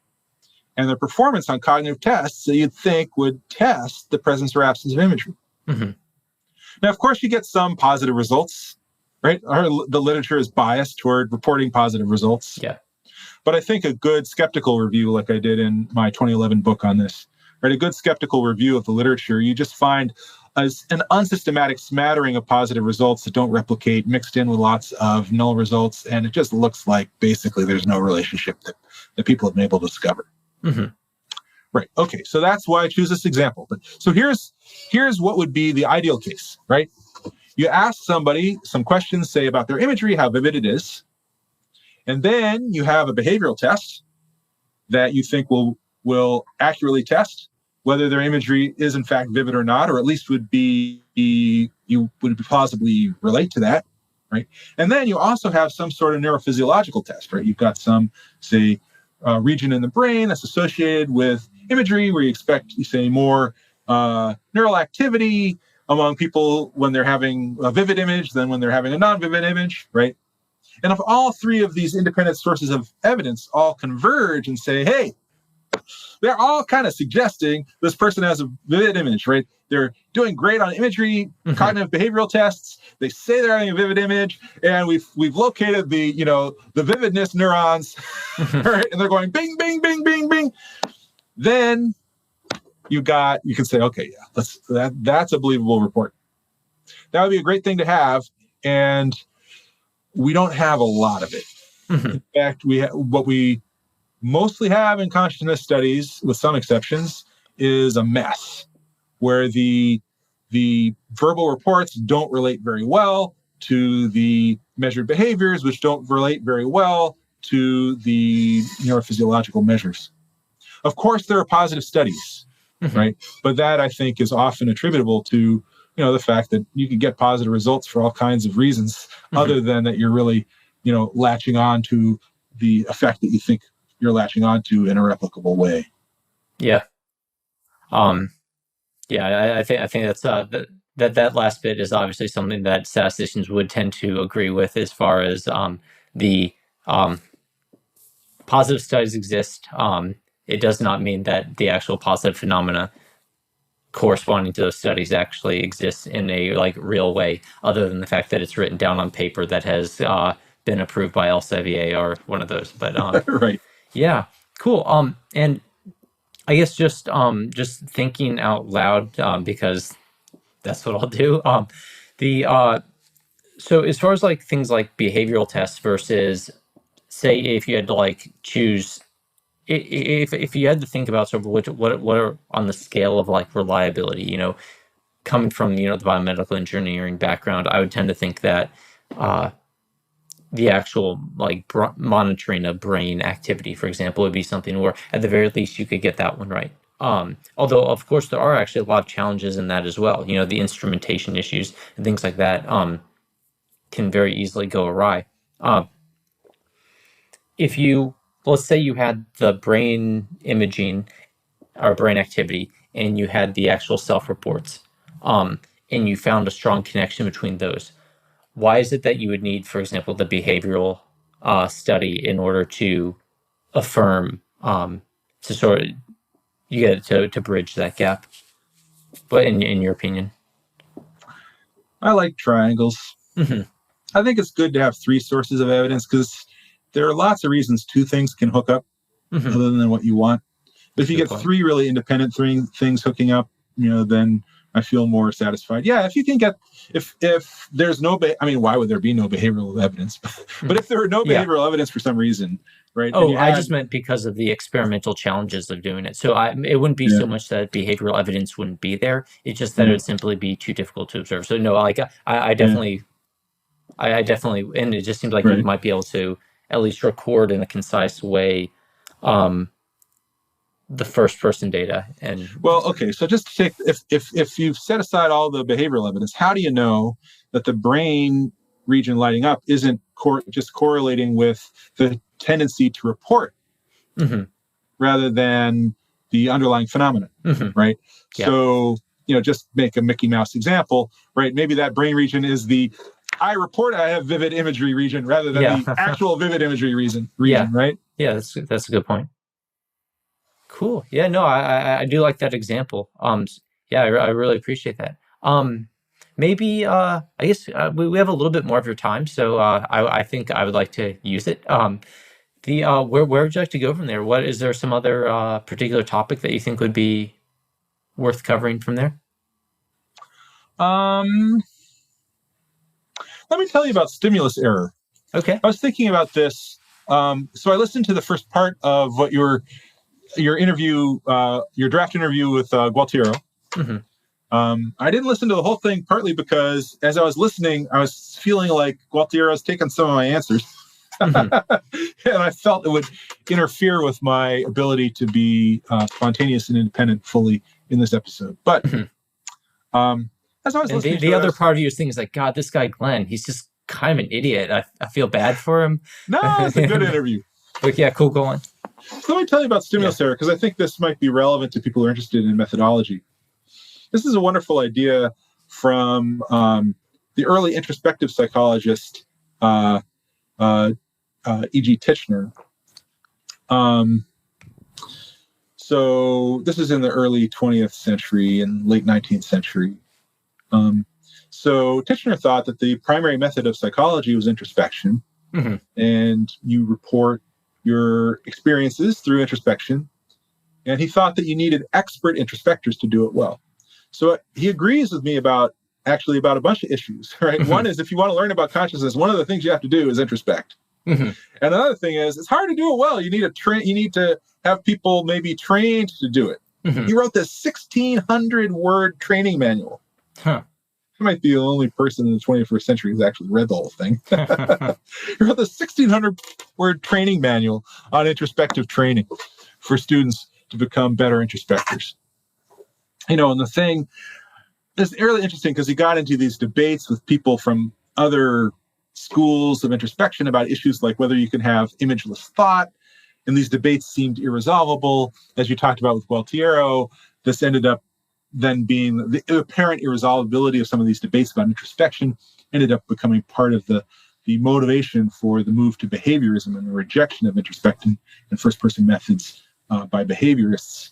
and their performance on cognitive tests that you'd think would test the presence or absence of imagery. Now, of course, you get some positive results, right? The literature is biased toward reporting positive results. Yeah. But I think a good skeptical review, like I did in my 2011 book on this, right? A good skeptical review of the literature, you just find an unsystematic smattering of positive results that don't replicate, mixed in with lots of null results. And it just looks like basically there's no relationship that people have been able to discover. Right. Okay. So that's why I choose this example. But so here's what would be the ideal case, right? You ask somebody some questions, say about their imagery, how vivid it is. And then you have a behavioral test that you think will accurately test whether their imagery is in fact vivid or not, or at least would plausibly relate to that, right? And then you also have some sort of neurophysiological test, right? You've got some, say, region in the brain that's associated with imagery where you expect, more neural activity among people when they're having a vivid image than when they're having a non-vivid image, right? And if all three of these independent sources of evidence all converge and say, hey, they're all kind of suggesting this person has a vivid image, right? They're doing great on imagery, cognitive behavioral tests. They say they're having a vivid image, and we've located the vividness neurons, right? And they're going bing, bing, bing, bing, bing. Then you can say, okay, yeah, that's a believable report. That would be a great thing to have, and we don't have a lot of it. In fact, what we mostly have in consciousness studies, with some exceptions, is a mess where the verbal reports don't relate very well to the measured behaviors, which don't relate very well to the neurophysiological measures. Of course, there are positive studies, right? But that, I think, is often attributable to, the fact that you can get positive results for all kinds of reasons, other than that you're really, latching on to the effect that you think you're latching on to in a replicable way. Yeah. I think that's that last bit is obviously something that statisticians would tend to agree with, as far as the positive studies exist. It does not mean that the actual positive phenomena corresponding to those studies actually exist in a real way, other than the fact that it's written down on paper that has been approved by Elsevier or one of those. But right. Yeah, cool. And I guess just thinking out loud, because that's what I'll do. So as far as things like behavioral tests versus, say, if you had to choose, if you had to think about sort of what are on the scale of reliability, coming from the biomedical engineering background, I would tend to think that the actual monitoring of brain activity, for example, would be something where at the very least you could get that one right. Although of course there are actually a lot of challenges in that as well. The instrumentation issues and things like that can very easily go awry. If let's say you had the brain imaging or brain activity, and you had the actual self-reports, and you found a strong connection between those, why is it that you would need, for example, the behavioral study in order to affirm, to sort of, to bridge that gap? But in your opinion? I like triangles. I think it's good to have three sources of evidence, because there are lots of reasons two things can hook up other than what you want. But if you get three really independent things hooking up, then I feel more satisfied. Yeah, if you can get, if there's no, why would there be no behavioral evidence? But if there were no behavioral evidence for some reason, right? Oh, I just meant because of the experimental challenges of doing it. So it wouldn't be so much that behavioral evidence wouldn't be there. It's just that it would simply be too difficult to observe. So no, I definitely, and it just seems like you might be able to at least record in a concise way the first person data. And okay, so just to take, if you've set aside all the behavioral evidence, how do you know that the brain region lighting up isn't just correlating with the tendency to report rather than the underlying phenomenon, right? So just make a Mickey Mouse example, right? Maybe that brain region is the I have vivid imagery region rather than the actual vivid imagery region, right? Yeah, that's a good point. Cool. Yeah, no, I do like that example. I really appreciate that. Maybe I guess we have a little bit more of your time, so I think I would like to use it. Where would you like to go from there? Is there some other particular topic that you think would be worth covering from there? Let me tell you about stimulus error. Okay. I was thinking about this. So I listened to the first part of what your interview, your draft interview with Gualtiero. I didn't listen to the whole thing, partly because as I was listening, I was feeling like Gualtiero's taken some of my answers. And I felt it would interfere with my ability to be spontaneous and independent fully in this episode. But as I was listening the other part of you is thinking, like, God, this guy Glenn, he's just kind of an idiot. I feel bad for him. No, it's a good interview. But yeah, cool, go on. So let me tell you about stimulus error, because I think this might be relevant to people who are interested in methodology. This is a wonderful idea from the early introspective psychologist E.G. Titchener. So this is in the early 20th century and late 19th century. So Titchener thought that the primary method of psychology was introspection, and you report your experiences through introspection. And he thought that you needed expert introspectors to do it well. So he agrees with me about a bunch of issues, right? One is, if you want to learn about consciousness, one of the things you have to do is introspect. And another thing is, it's hard to do it well. You need to have people maybe trained to do it. He wrote this 1,600 word training manual. I might be the only person in the 21st century who's actually read the whole thing. He wrote the 1,600-word training manual on introspective training for students to become better introspectors. And the thing is really interesting because he got into these debates with people from other schools of introspection about issues like whether you can have imageless thought. And these debates seemed irresolvable. As you talked about with Gualtiero, this ended up then being the apparent irresolvability of some of these debates about introspection ended up becoming part of the motivation for the move to behaviorism and the rejection of introspection and first-person methods by behaviorists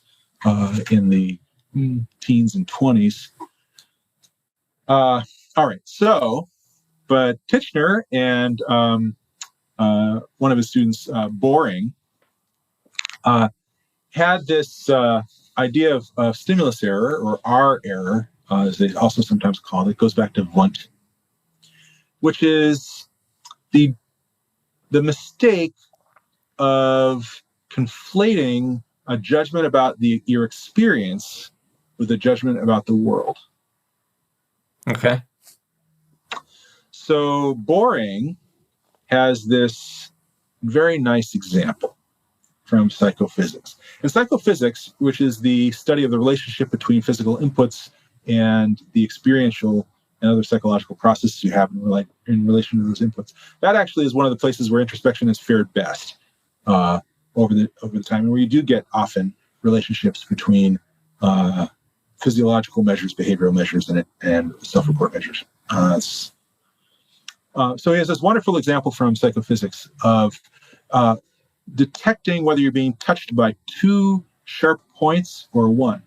in the teens and 20s. All right, so, but Titchener and one of his students, Boring, had this idea of stimulus error, or R error, as they also sometimes call it. It goes back to Wundt, which is the mistake of conflating a judgment about your experience with a judgment about the world. Okay. So Boring has this very nice example from psychophysics. In psychophysics, which is the study of the relationship between physical inputs and the experiential and other psychological processes you have in relation to those inputs, that actually is one of the places where introspection has fared best over the time, and where you do get often relationships between physiological measures, behavioral measures, and self-report measures. So he has this wonderful example from psychophysics of detecting whether you're being touched by two sharp points or one,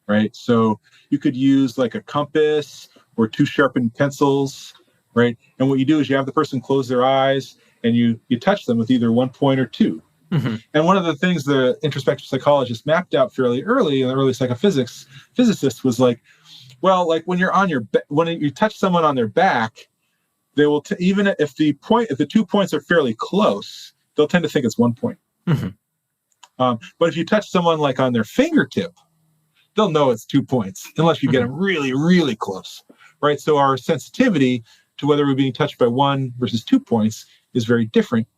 right? So you could use like a compass or two sharpened pencils, right? And what you do is you have the person close their eyes and you touch them with either 1 point or two. Mm-hmm. And one of the things the introspective psychologists mapped out fairly early in the early psychophysics physicists was like, well, like when you're when you touch someone on their back, they will even if the 2 points are fairly close, they'll tend to think it's 1 point. Mm-hmm. But if you touch someone like on their fingertip, they'll know it's 2 points unless you get them really, really close, right? So our sensitivity to whether we're being touched by 1 versus 2 points is very different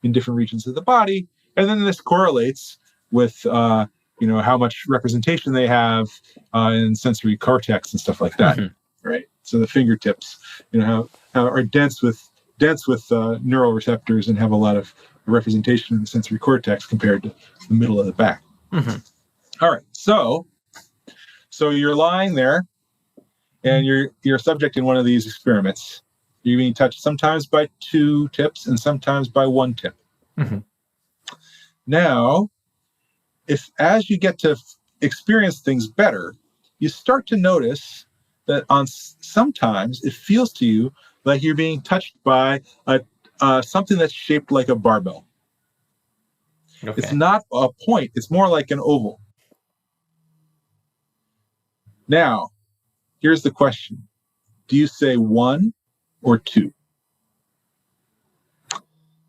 in different regions of the body. And then this correlates with, how much representation they have in sensory cortex and stuff like that, right? So the fingertips, how are dense with neural receptors and have a lot of representation in the sensory cortex compared to the middle of the back. Mm-hmm. All right, so you're lying there, and you're a subject in one of these experiments. You're being touched sometimes by 2 tips and sometimes by 1 tip. Mm-hmm. Now, as you get to experience things better, you start to notice that sometimes it feels to you like you're being touched by something that's shaped like a barbell. Okay. It's not a point. It's more like an oval. Now, here's the question. Do you say 1 or 2?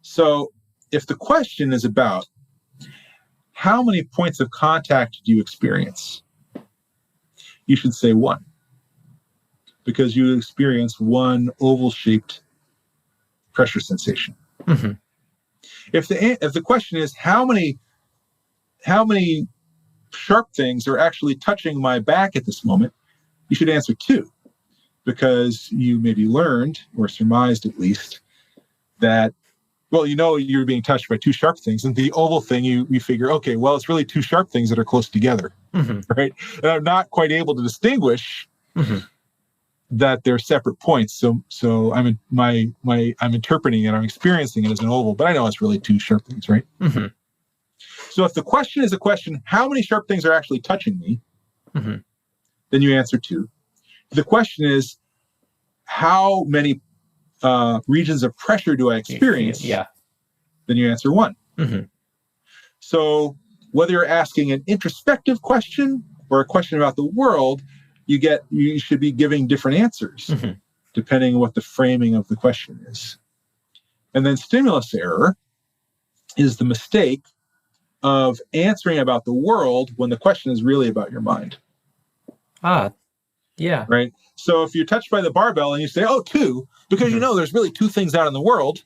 So if the question is about how many points of contact do you experience, you should say 1. Because you experience 1 oval-shaped pressure sensation. Mm-hmm. If the question is how many sharp things are actually touching my back at this moment, you should answer 2, because you maybe learned or surmised at least that, well, you're being touched by 2 sharp things, and the oval thing you figure, okay, well, it's really 2 sharp things that are close together, mm-hmm. right? And I'm not quite able to distinguish. Mm-hmm. that they're separate points. So I'm interpreting it, I'm experiencing it as an oval, but I know it's really 2 sharp things, right? Mm-hmm. So if the question is a question, how many sharp things are actually touching me? Mm-hmm. Then you answer 2. If the question is, how many regions of pressure do I experience? Yeah. Then you answer 1. Mm-hmm. So whether you're asking an introspective question or a question about the world, you should be giving different answers, mm-hmm. depending on what the framing of the question is. And then stimulus error is the mistake of answering about the world when the question is really about your mind. Yeah. Right. So if you're touched by the barbell and you say, "Oh, two," because there's really two things out in the world,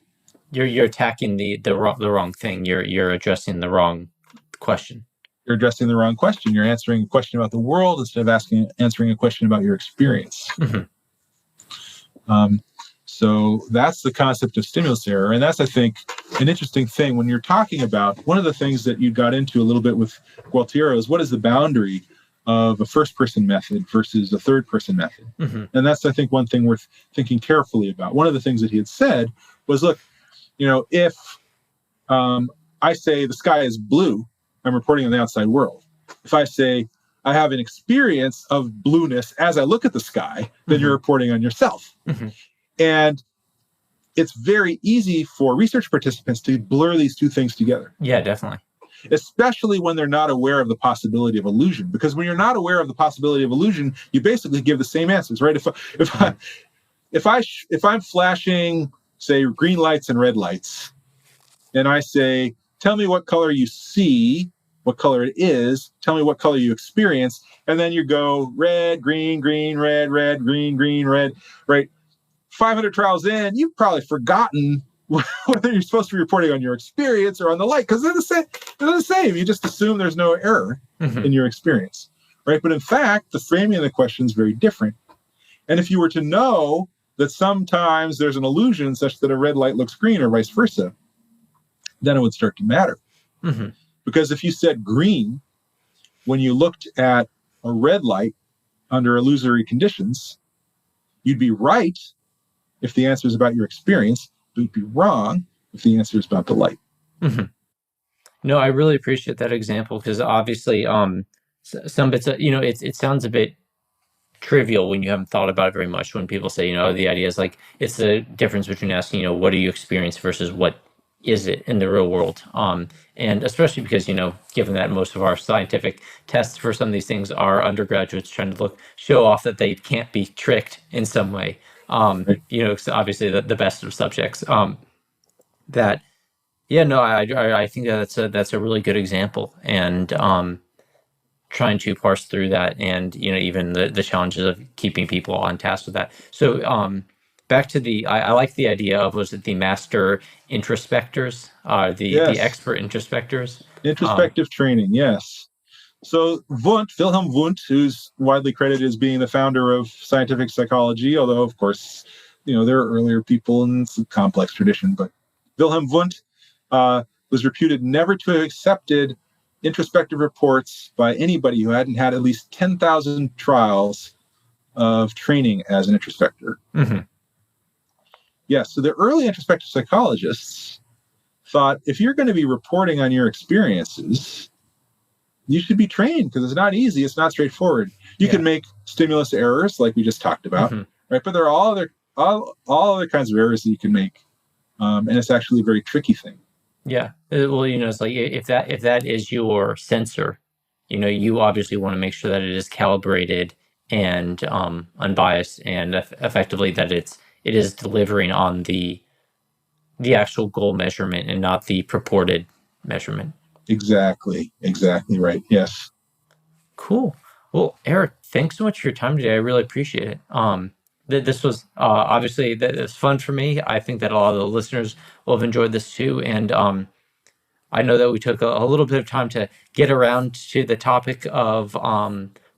you're attacking the wrong thing. You're addressing the wrong question. You're addressing the wrong question. You're answering a question about the world instead of answering a question about your experience. So that's the concept of stimulus error. And that's, I think, an interesting thing when you're talking about one of the things that you got into a little bit with Gualtiero is what is the boundary of a first-person method versus a third-person method. And that's, I think, one thing worth thinking carefully about. One of the things that he had said was, look, if I say the sky is blue, I'm reporting on the outside world. If I say I have an experience of blueness as I look at the sky, then you're reporting on yourself. And it's very easy for research participants to blur these two things together. Yeah, definitely. Especially when they're not aware of the possibility of illusion. Because when you're not aware of the possibility of illusion, you basically give the same answers, right? If I'm flashing, say, green lights and red lights, and I say, tell me what color you see, what color it is, tell me what color you experience, and then you go red, green, green, red, red, green, green, red, right? 500 trials in, you've probably forgotten whether you're supposed to be reporting on your experience or on the light, because they're the same. They're the same. You just assume there's no error in your experience, right? But in fact, the framing of the question is very different. And if you were to know that sometimes there's an illusion such that a red light looks green or vice versa, then it would start to matter. Because if you said green when you looked at a red light under illusory conditions, you'd be right if the answer is about your experience, but you'd be wrong if the answer is about the light. No, I really appreciate that example because obviously some bits, it sounds a bit trivial when you haven't thought about it very much. When people say, the idea is like, it's the difference between asking, what do you experience versus what is it in the real world? And especially because, given that most of our scientific tests for some of these things are undergraduates trying to show off that they can't be tricked in some way. It's obviously the best of subjects. I think that's a really good example. And trying to parse through that and even the challenges of keeping people on task with that. So back to I like the idea of, was it the master introspectors, the expert introspectors? Introspective training, yes. So Wilhelm Wundt, who's widely credited as being the founder of scientific psychology, although of course there are earlier people in some complex tradition, but Wilhelm Wundt was reputed never to have accepted introspective reports by anybody who hadn't had at least 10,000 trials of training as an introspector. Yes, so the early introspective psychologists thought, if you're going to be reporting on your experiences, you should be trained, because it's not easy, it's not straightforward. You can make stimulus errors, like we just talked about, right? But there are all other kinds of errors that you can make, and it's actually a very tricky thing. Yeah. Well, it's like if that is your sensor, you obviously want to make sure that it is calibrated and unbiased, and effectively that it is delivering on the actual goal measurement and not the purported measurement. Exactly right. Yes. Cool. Well, Eric, thanks so much for your time today. I really appreciate it. This was obviously it's fun for me. I think that a lot of the listeners will have enjoyed this too. And I know that we took a little bit of time to get around to the topic of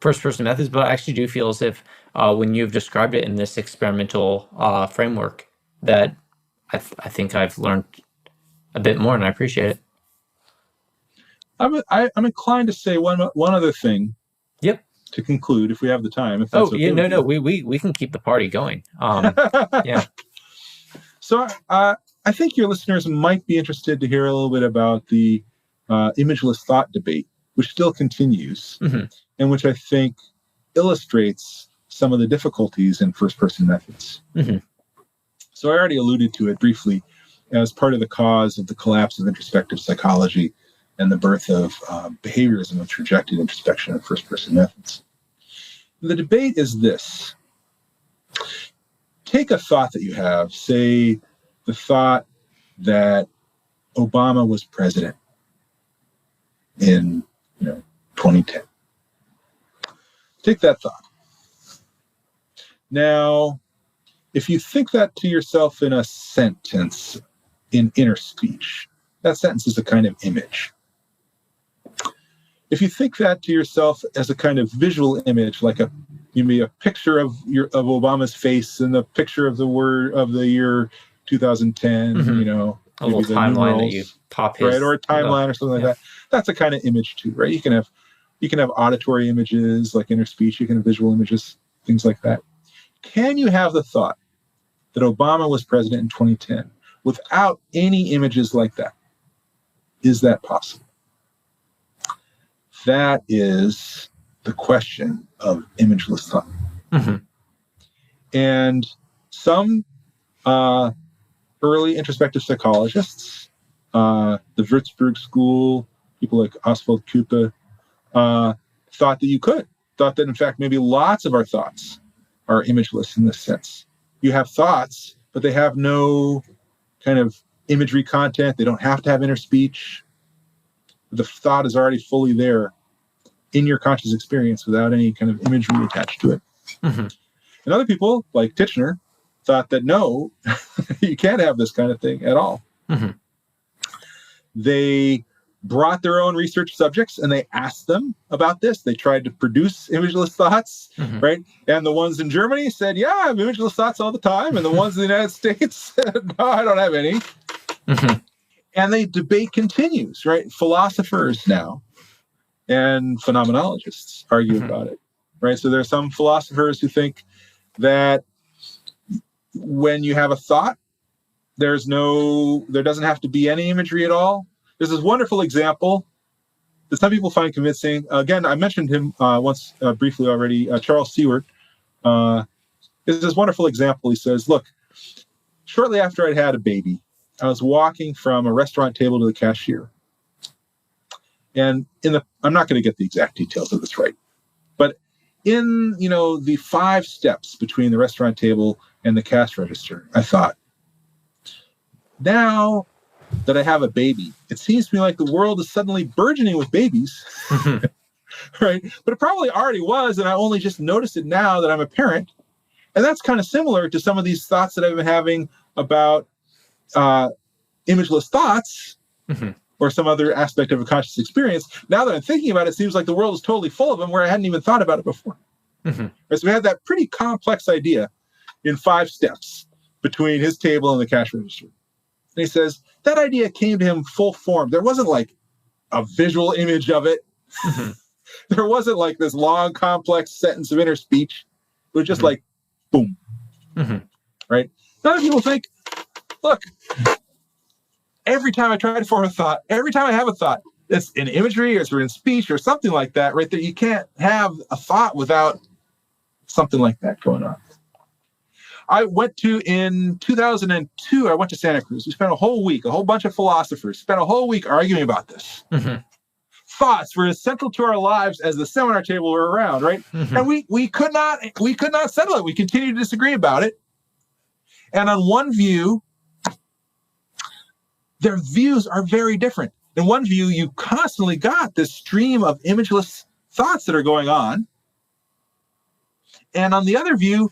first-person methods, but I actually do feel as if when you've described it in this experimental framework, that I think I've learned a bit more, and I appreciate it. I'm inclined to say one other thing. Yep. To conclude, if we have the time. If that's we can keep the party going. Yeah. So I think your listeners might be interested to hear a little bit about the imageless thought debate, which still continues, and which I think illustrates some of the difficulties in first-person methods. So I already alluded to it briefly as part of the cause of the collapse of introspective psychology and the birth of behaviorism, which rejected introspection and first-person methods. The debate is this. Take a thought that you have, say the thought that Obama was president in 2010. Take that thought. Now, if you think that to yourself in a sentence in inner speech, that sentence is a kind of image. If you think that to yourself as a kind of visual image, like maybe a picture of Obama's face and the picture of the year 2010, a little timeline that you pop his, right, or a timeline or something like that. That's a kind of image too, right? You can have auditory images like inner speech. You can have visual images, things like that. Can you have the thought that Obama was president in 2010 without any images like that? Is that possible? That is the question of imageless thought. And some early introspective psychologists, the Würzburg School, people like Oswald Kuppe, thought that in fact maybe lots of our thoughts are imageless in this sense. You have thoughts, but they have no kind of imagery content. They don't have to have inner speech. The thought is already fully there in your conscious experience without any kind of imagery attached to it. And other people, like Titchener, thought that no, you can't have this kind of thing at all. They brought their own research subjects and they asked them about this. They tried to produce imageless thoughts, right? And the ones in Germany said, yeah, I have imageless thoughts all the time. And the ones in the United States said, no, I don't have any. And the debate continues, right? Philosophers now and phenomenologists argue about it, right? So there are some philosophers who think that when you have a thought, there doesn't have to be any imagery at all. There's this wonderful example that some people find convincing. Again, I mentioned him once briefly already, Charles Seward. There's this wonderful example. He says, look, shortly after I'd had a baby, I was walking from a restaurant table to the cashier. And I'm not going to get the exact details of this right, but in, the 5 steps between the restaurant table and the cash register, I thought, now that I have a baby, it seems to me like the world is suddenly burgeoning with babies, right? But it probably already was, and I only just noticed it now that I'm a parent. And that's kind of similar to some of these thoughts that I've been having about imageless thoughts, or some other aspect of a conscious experience. Now that I'm thinking about it, it seems like the world is totally full of them where I hadn't even thought about it before. Right, so we had that pretty complex idea in 5 steps between his table and the cash register. And he says, that idea came to him full form. There wasn't like a visual image of it. There wasn't like this long, complex sentence of inner speech. It was just like, boom. Right? Other people think, look, every time I try to form a thought, every time I have a thought, it's in imagery or it's in speech or something like that, right? That you can't have a thought without something like that going on. In 2002, I went to Santa Cruz. We spent a whole week, a whole bunch of philosophers spent a whole week arguing about this. Thoughts were as central to our lives as the seminar table were around, right? And we could not settle it. We continued to disagree about it. And on one view, their views are very different. In one view, you constantly got this stream of imageless thoughts that are going on. And on the other view,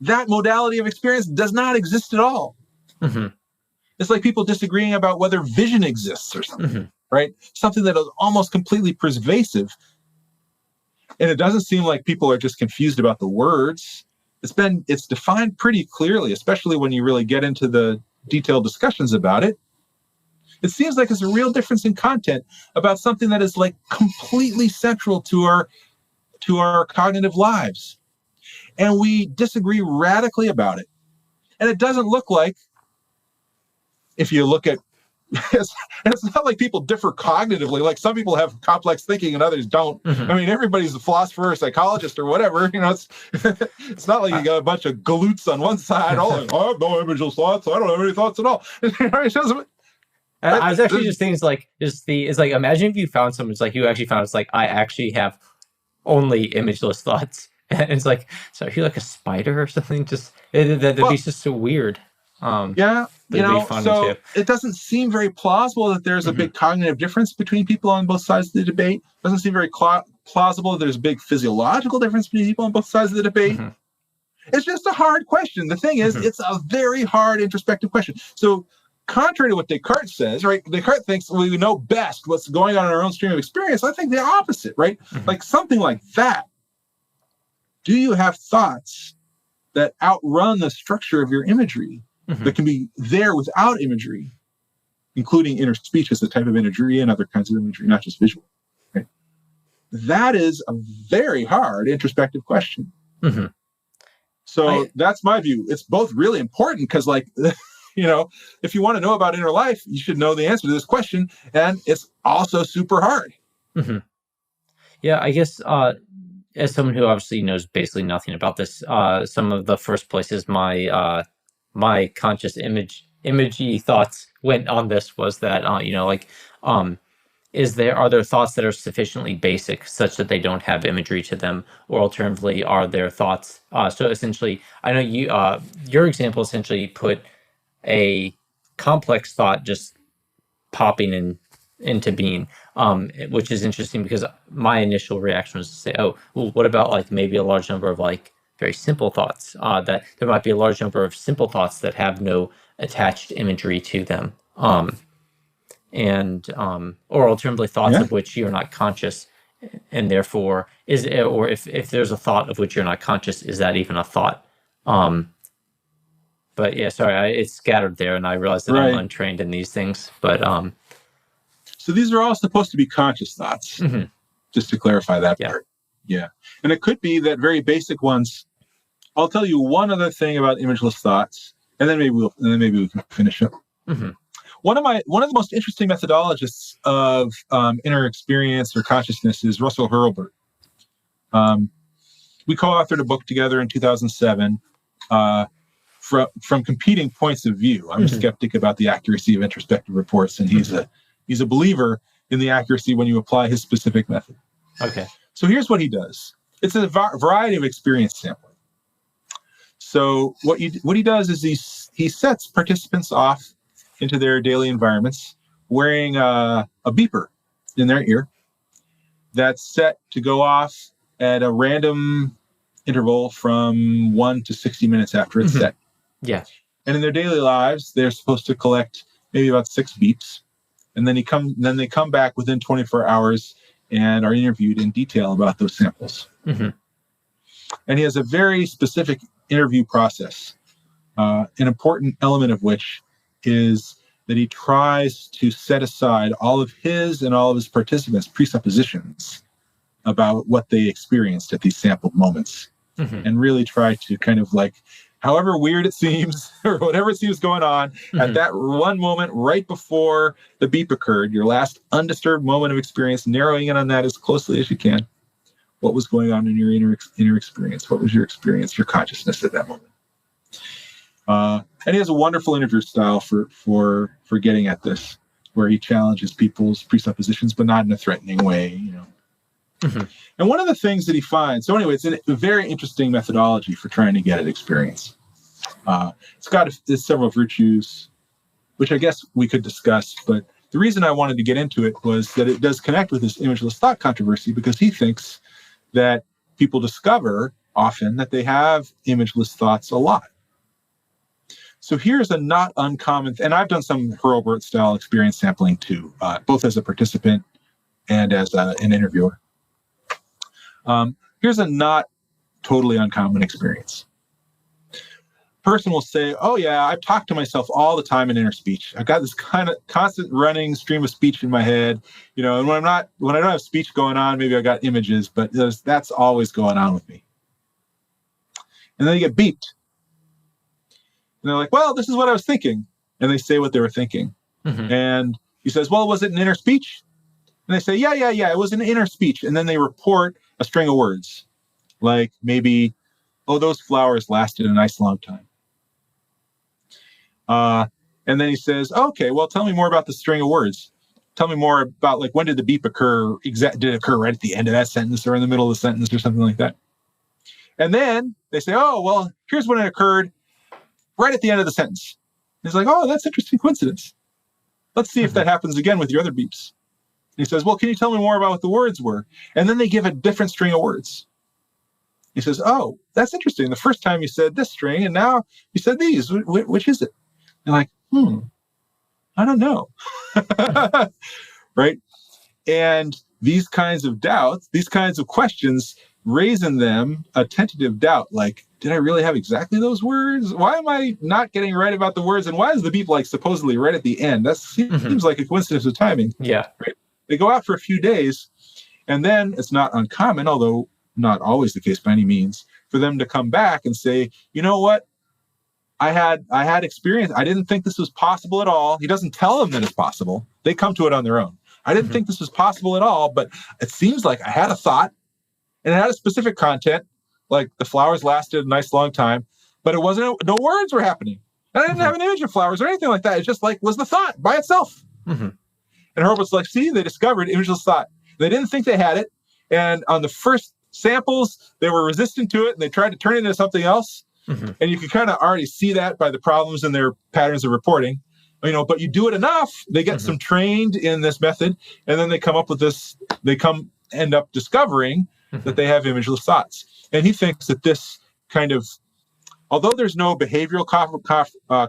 that modality of experience does not exist at all. It's like people disagreeing about whether vision exists or something, right? Something that is almost completely pervasive. And it doesn't seem like people are just confused about the words. It's defined pretty clearly, especially when you really get into the detailed discussions about it. It seems like there's a real difference in content about something that is like completely central to our cognitive lives. And we disagree radically about it. And it doesn't look like, if you look at, it's not like people differ cognitively. Like some people have complex thinking and others don't. I mean, everybody's a philosopher or a psychologist or whatever. It's not like you got a bunch of galoots on one side. Oh, like, I have no imageless thoughts. I don't have any thoughts at all. I was actually just thinking, it's like imagine if you found someone, it's like you actually found, it's like, I actually have only imageless thoughts. And it's like, so are you like a spider or something? That'd be just so weird. Yeah, so it doesn't seem very plausible that there's a big cognitive difference between people on both sides of the debate. It doesn't seem very plausible that there's a big physiological difference between people on both sides of the debate. It's just a hard question. The thing is, it's a very hard introspective question. So contrary to what Descartes says, right? Descartes thinks we know best what's going on in our own stream of experience. I think the opposite, right? Like something like that. Do you have thoughts that outrun the structure of your imagery, that can be there without imagery, including inner speech as a type of imagery and other kinds of imagery, not just visual, right? That is a very hard introspective question. So that's my view. It's both really important because, like, if you want to know about inner life, you should know the answer to this question. And it's also super hard. Yeah, I guess as someone who obviously knows basically nothing about this, some of the first places my conscious imagey thoughts went on this was that are there thoughts that are sufficiently basic such that they don't have imagery to them, or alternatively, are there thoughts? So essentially, I know your example essentially put a complex thought just popping into being, which is interesting because my initial reaction was to say, oh, well, what about like maybe a large number of like very simple thoughts, that there might be a large number of simple thoughts that have no attached imagery to them. Or alternatively, thoughts of which you're not conscious, and therefore if there's a thought of which you're not conscious, is that even a thought? But yeah, sorry, it's scattered there, and I realized that I'm untrained in these things. But so these are all supposed to be conscious thoughts, just to clarify that part. Yeah, and it could be that very basic ones. I'll tell you one other thing about imageless thoughts, and then maybe we can finish up. One of the most interesting methodologists of inner experience or consciousness is Russell Hurlburt. We co-authored a book together in 2007 from competing points of view. I'm a skeptic about the accuracy of introspective reports, and he's a believer in the accuracy when you apply his specific method. Okay. So here's what he does. It's a variety of experience sampling. So what he does is he sets participants off into their daily environments wearing a beeper in their ear that's set to go off at a random interval from 1 to 60 minutes after it's set. Yeah. And in their daily lives, they're supposed to collect maybe about 6 beeps. And then they come back within 24 hours and are interviewed in detail about those samples. And he has a very specific interview process, an important element of which is that he tries to set aside all of his and all of his participants' presuppositions about what they experienced at these sampled moments, and really try to kind of like, however weird it seems or whatever it seems going on at that one moment right before the beep occurred, your last undisturbed moment of experience, narrowing in on that as closely as you can. What was going on in your inner experience? What was your experience, your consciousness at that moment? And he has a wonderful interview style for getting at this, where he challenges people's presuppositions, but not in a threatening way, And one of the things that he finds, so anyway, it's a very interesting methodology for trying to get at experience. It's got several virtues, which I guess we could discuss, but the reason I wanted to get into it was that it does connect with this imageless thought controversy, because he thinks that people discover often that they have imageless thoughts a lot. So here's a not uncommon, and I've done some Hurlburt style experience sampling too, both as a participant and as an interviewer. Here's a not totally uncommon experience. Person will say, oh yeah, I've talked to myself all the time in inner speech. I've got this kind of constant running stream of speech in my head, and when I don't have speech going on, maybe I got images, but that's always going on with me. And then they get beeped. And they're like, well, this is what I was thinking. And they say what they were thinking. And he says, well, was it an inner speech? And they say, yeah, it was an inner speech. And then they report a string of words, like maybe, oh, those flowers lasted a nice long time. And then he says, okay, well, tell me more about the string of words. Tell me more about, like, when did the beep occur? Did it occur right at the end of that sentence or in the middle of the sentence or something like that? And then they say, oh, well, here's when it occurred right at the end of the sentence. And he's like, oh, that's interesting coincidence. Let's see if that happens again with your other beeps. And he says, well, can you tell me more about what the words were? And then they give a different string of words. He says, oh, that's interesting. The first time you said this string, and now you said these. Which is it? And like, I don't know. Right? And these kinds of doubts, these kinds of questions raise in them a tentative doubt, like, did I really have exactly those words? Why am I not getting right about the words? And why is the beep like supposedly right at the end? That seems like a coincidence of timing. Yeah. Right? They go out for a few days, and then it's not uncommon, although not always the case by any means, for them to come back and say, you know what? I had experience. I didn't think this was possible at all. He doesn't tell them that it's possible. They come to it on their own. I didn't think this was possible at all, but it seems like I had a thought and it had a specific content, like the flowers lasted a nice long time, but it wasn't, no words were happening. And I didn't have an image of flowers or anything like that. It's just like, was the thought by itself. And Herbert's like, see, they discovered imageless thought. They didn't think they had it. And on the first samples, they were resistant to it and they tried to turn it into something else. And you can kind of already see that by the problems in their patterns of reporting. But you do it enough, they get some trained in this method, and then they come up with this, end up discovering that they have imageless thoughts. And he thinks that this kind of, although there's no behavioral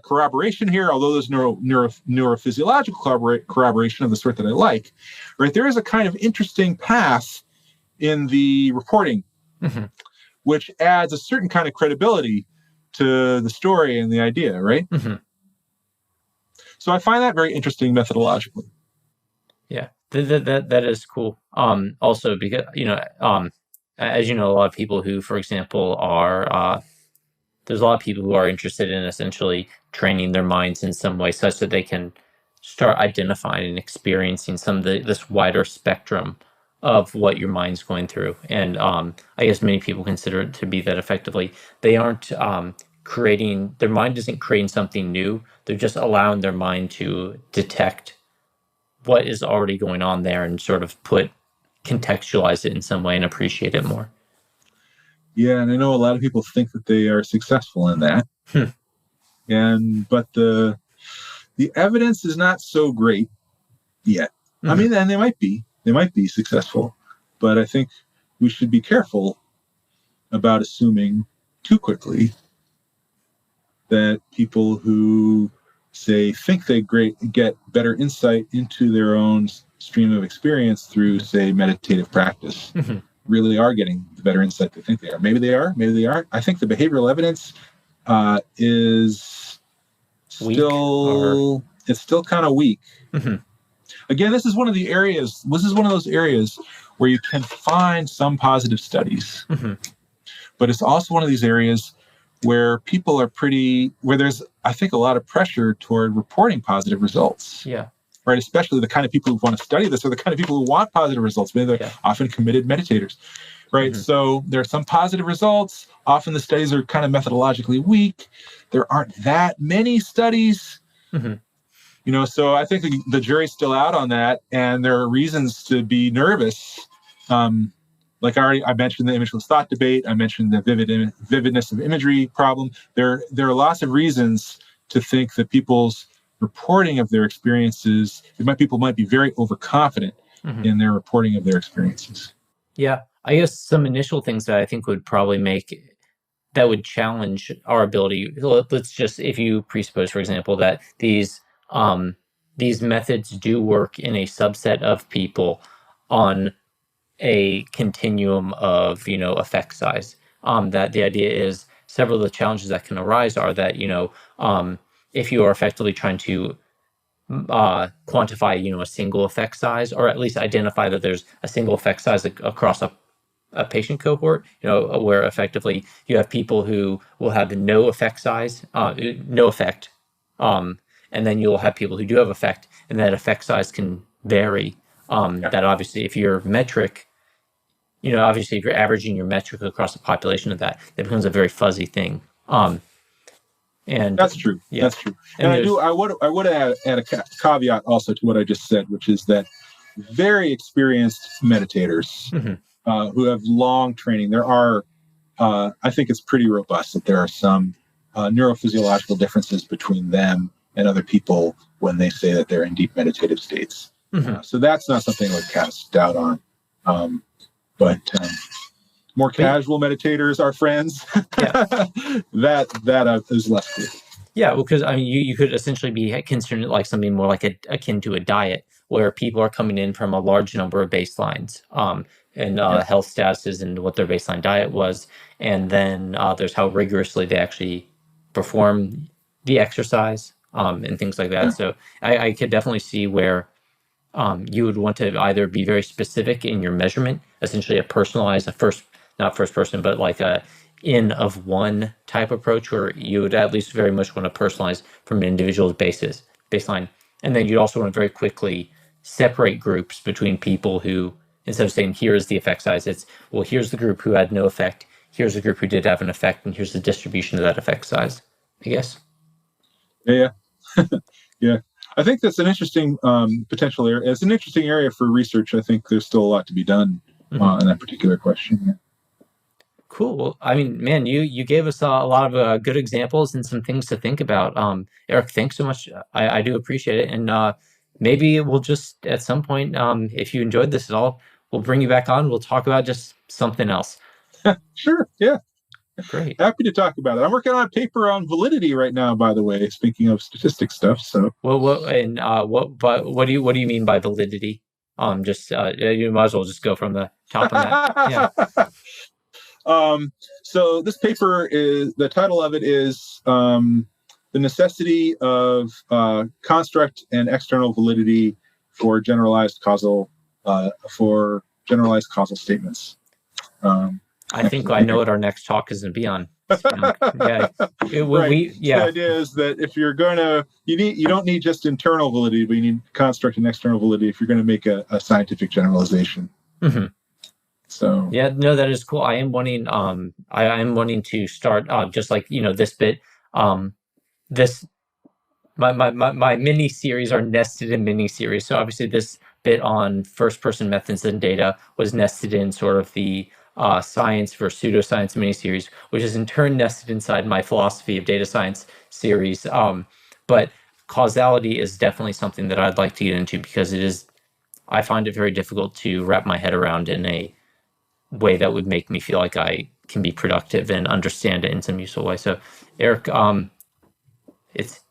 corroboration here, although there's neurophysiological corroboration of the sort that I like, right, there is a kind of interesting path in the reporting, which adds a certain kind of credibility to the story and the idea, right? So I find that very interesting methodologically. Yeah, that is cool. Also because, as you know, a lot of people who, for example, are, there's a lot of people who are interested in essentially training their minds in some way such that they can start identifying and experiencing some of this wider spectrum of what your mind's going through. And I guess many people consider it to be that effectively they aren't their mind isn't creating something new. They're just allowing their mind to detect what is already going on there and sort of contextualize it in some way and appreciate it more. Yeah, and I know a lot of people think that they are successful in that. But the evidence is not so great yet. I mean, and they might be successful, but I think we should be careful about assuming too quickly that people who think they get better insight into their own stream of experience through, say, meditative practice, really are getting the better insight they think they are. Maybe they are, maybe they aren't. I think the behavioral evidence is still kind of weak. Again, this is one of those areas where you can find some positive studies, but it's also one of these areas where people are where there's, I think, a lot of pressure toward reporting positive results. Yeah. Right. Especially the kind of people who want to study this are the kind of people who want positive results. Maybe they're often committed meditators. Right. So there are some positive results. Often the studies are kind of methodologically weak. There aren't that many studies. So I think the jury's still out on that. And there are reasons to be nervous. Like I mentioned the imageless thought debate. I mentioned the vividness of imagery problem. There are lots of reasons to think that people's reporting of their experiences, people might be very overconfident in their reporting of their experiences. Yeah, I guess some initial things that I think would probably would challenge our ability. Let's just, if you presuppose, for example, that these methods do work in a subset of people on a continuum of, effect size. That the idea is several of the challenges that can arise are that, if you are effectively trying to quantify, a single effect size, or at least identify that there's a single effect size across a patient cohort, where effectively you have people who will have no effect size, no effect, and then you'll have people who do have effect, and that effect size can vary. That obviously, if your metric, obviously if you're averaging your metric across a population of that becomes a very fuzzy thing. And that's true. Yeah. That's true. And I would add a caveat also to what I just said, which is that very experienced meditators who have long training, there are, I think it's pretty robust that there are some neurophysiological differences between them and other people when they say that they're in deep meditative states. So that's not something I would cast doubt on. But more casual meditators, our friends, that is less clear. Yeah, well, because I mean, you could essentially be considering it like something more like akin to a diet, where people are coming in from a large number of baselines, and health statuses and what their baseline diet was, and then there's how rigorously they actually perform the exercise, and things like that. Yeah. So I could definitely see where you would want to either be very specific in your measurement, essentially not first person, but like a N of one type approach, where you would at least very much want to personalize from an individual's baseline. And then you'd also want to very quickly separate groups between people who, instead of saying, here is the effect size, it's, well, here's the group who had no effect, here's the group who did have an effect, and here's the distribution of that effect size, I guess. Yeah. Yeah. I think that's an interesting potential area. It's an interesting area for research. I think there's still a lot to be done on that particular question. Yeah. Cool. Well, I mean, man, you gave us a lot of good examples and some things to think about. Eric, thanks so much. I do appreciate it. And maybe we'll just, at some point, if you enjoyed this at all, we'll bring you back on. We'll talk about just something else. Sure. Yeah. Great. Happy to talk about it. I'm working on a paper on validity right now, by the way, speaking of statistics stuff. So what do you mean by validity? You might as well just go from the top on that. Yeah. So this paper the title of it is The Necessity of Construct and External Validity for Generalized Causal Statements. I think I know what our next talk is going to be on. The idea is that if you're going to, you don't need just internal validity, but you need construct and external validity if you're going to make a scientific generalization. Mm-hmm. So yeah, no, that is cool. I am wanting to start just like, this bit, my mini series are nested in mini series. So obviously this bit on first person methods and data was nested in sort of the science versus pseudoscience miniseries, which is in turn nested inside my philosophy of data science series. But causality is definitely something that I'd like to get into, because I find it very difficult to wrap my head around in a way that would make me feel like I can be productive and understand it in some useful way. So Eric, it's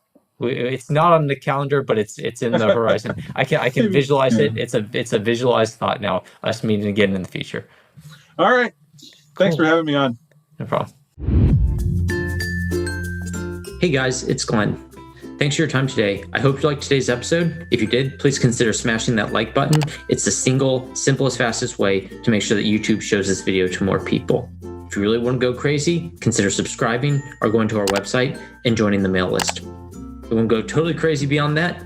not on the calendar, but it's in the horizon. I can visualize it. It's a visualized thought now. Us meeting again in the future. All right. Thanks for having me on. No problem. Hey guys, it's Glenn. Thanks for your time today. I hope you liked today's episode. If you did, please consider smashing that like button. It's the single, simplest, fastest way to make sure that YouTube shows this video to more people. If you really want to go crazy, consider subscribing or going to our website and joining the mail list. If you want to go totally crazy beyond that,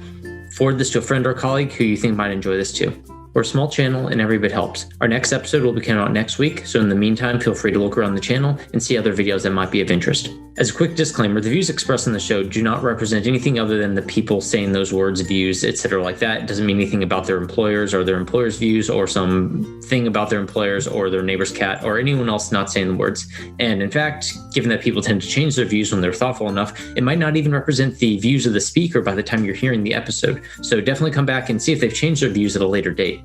forward this to a friend or colleague who you think might enjoy this too. We're a small channel and every bit helps. Our next episode will be coming out next week, so in the meantime, feel free to look around the channel and see other videos that might be of interest. As a quick disclaimer, the views expressed in the show do not represent anything other than the people saying those words, views, etc. like that. It doesn't mean anything about their employers or their employers' views or some thing about their employers or their neighbor's cat or anyone else not saying the words. And in fact, given that people tend to change their views when they're thoughtful enough, it might not even represent the views of the speaker by the time you're hearing the episode. So definitely come back and see if they've changed their views at a later date.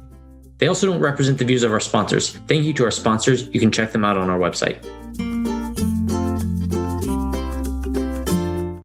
They also don't represent the views of our sponsors. Thank you to our sponsors. You can check them out on our website.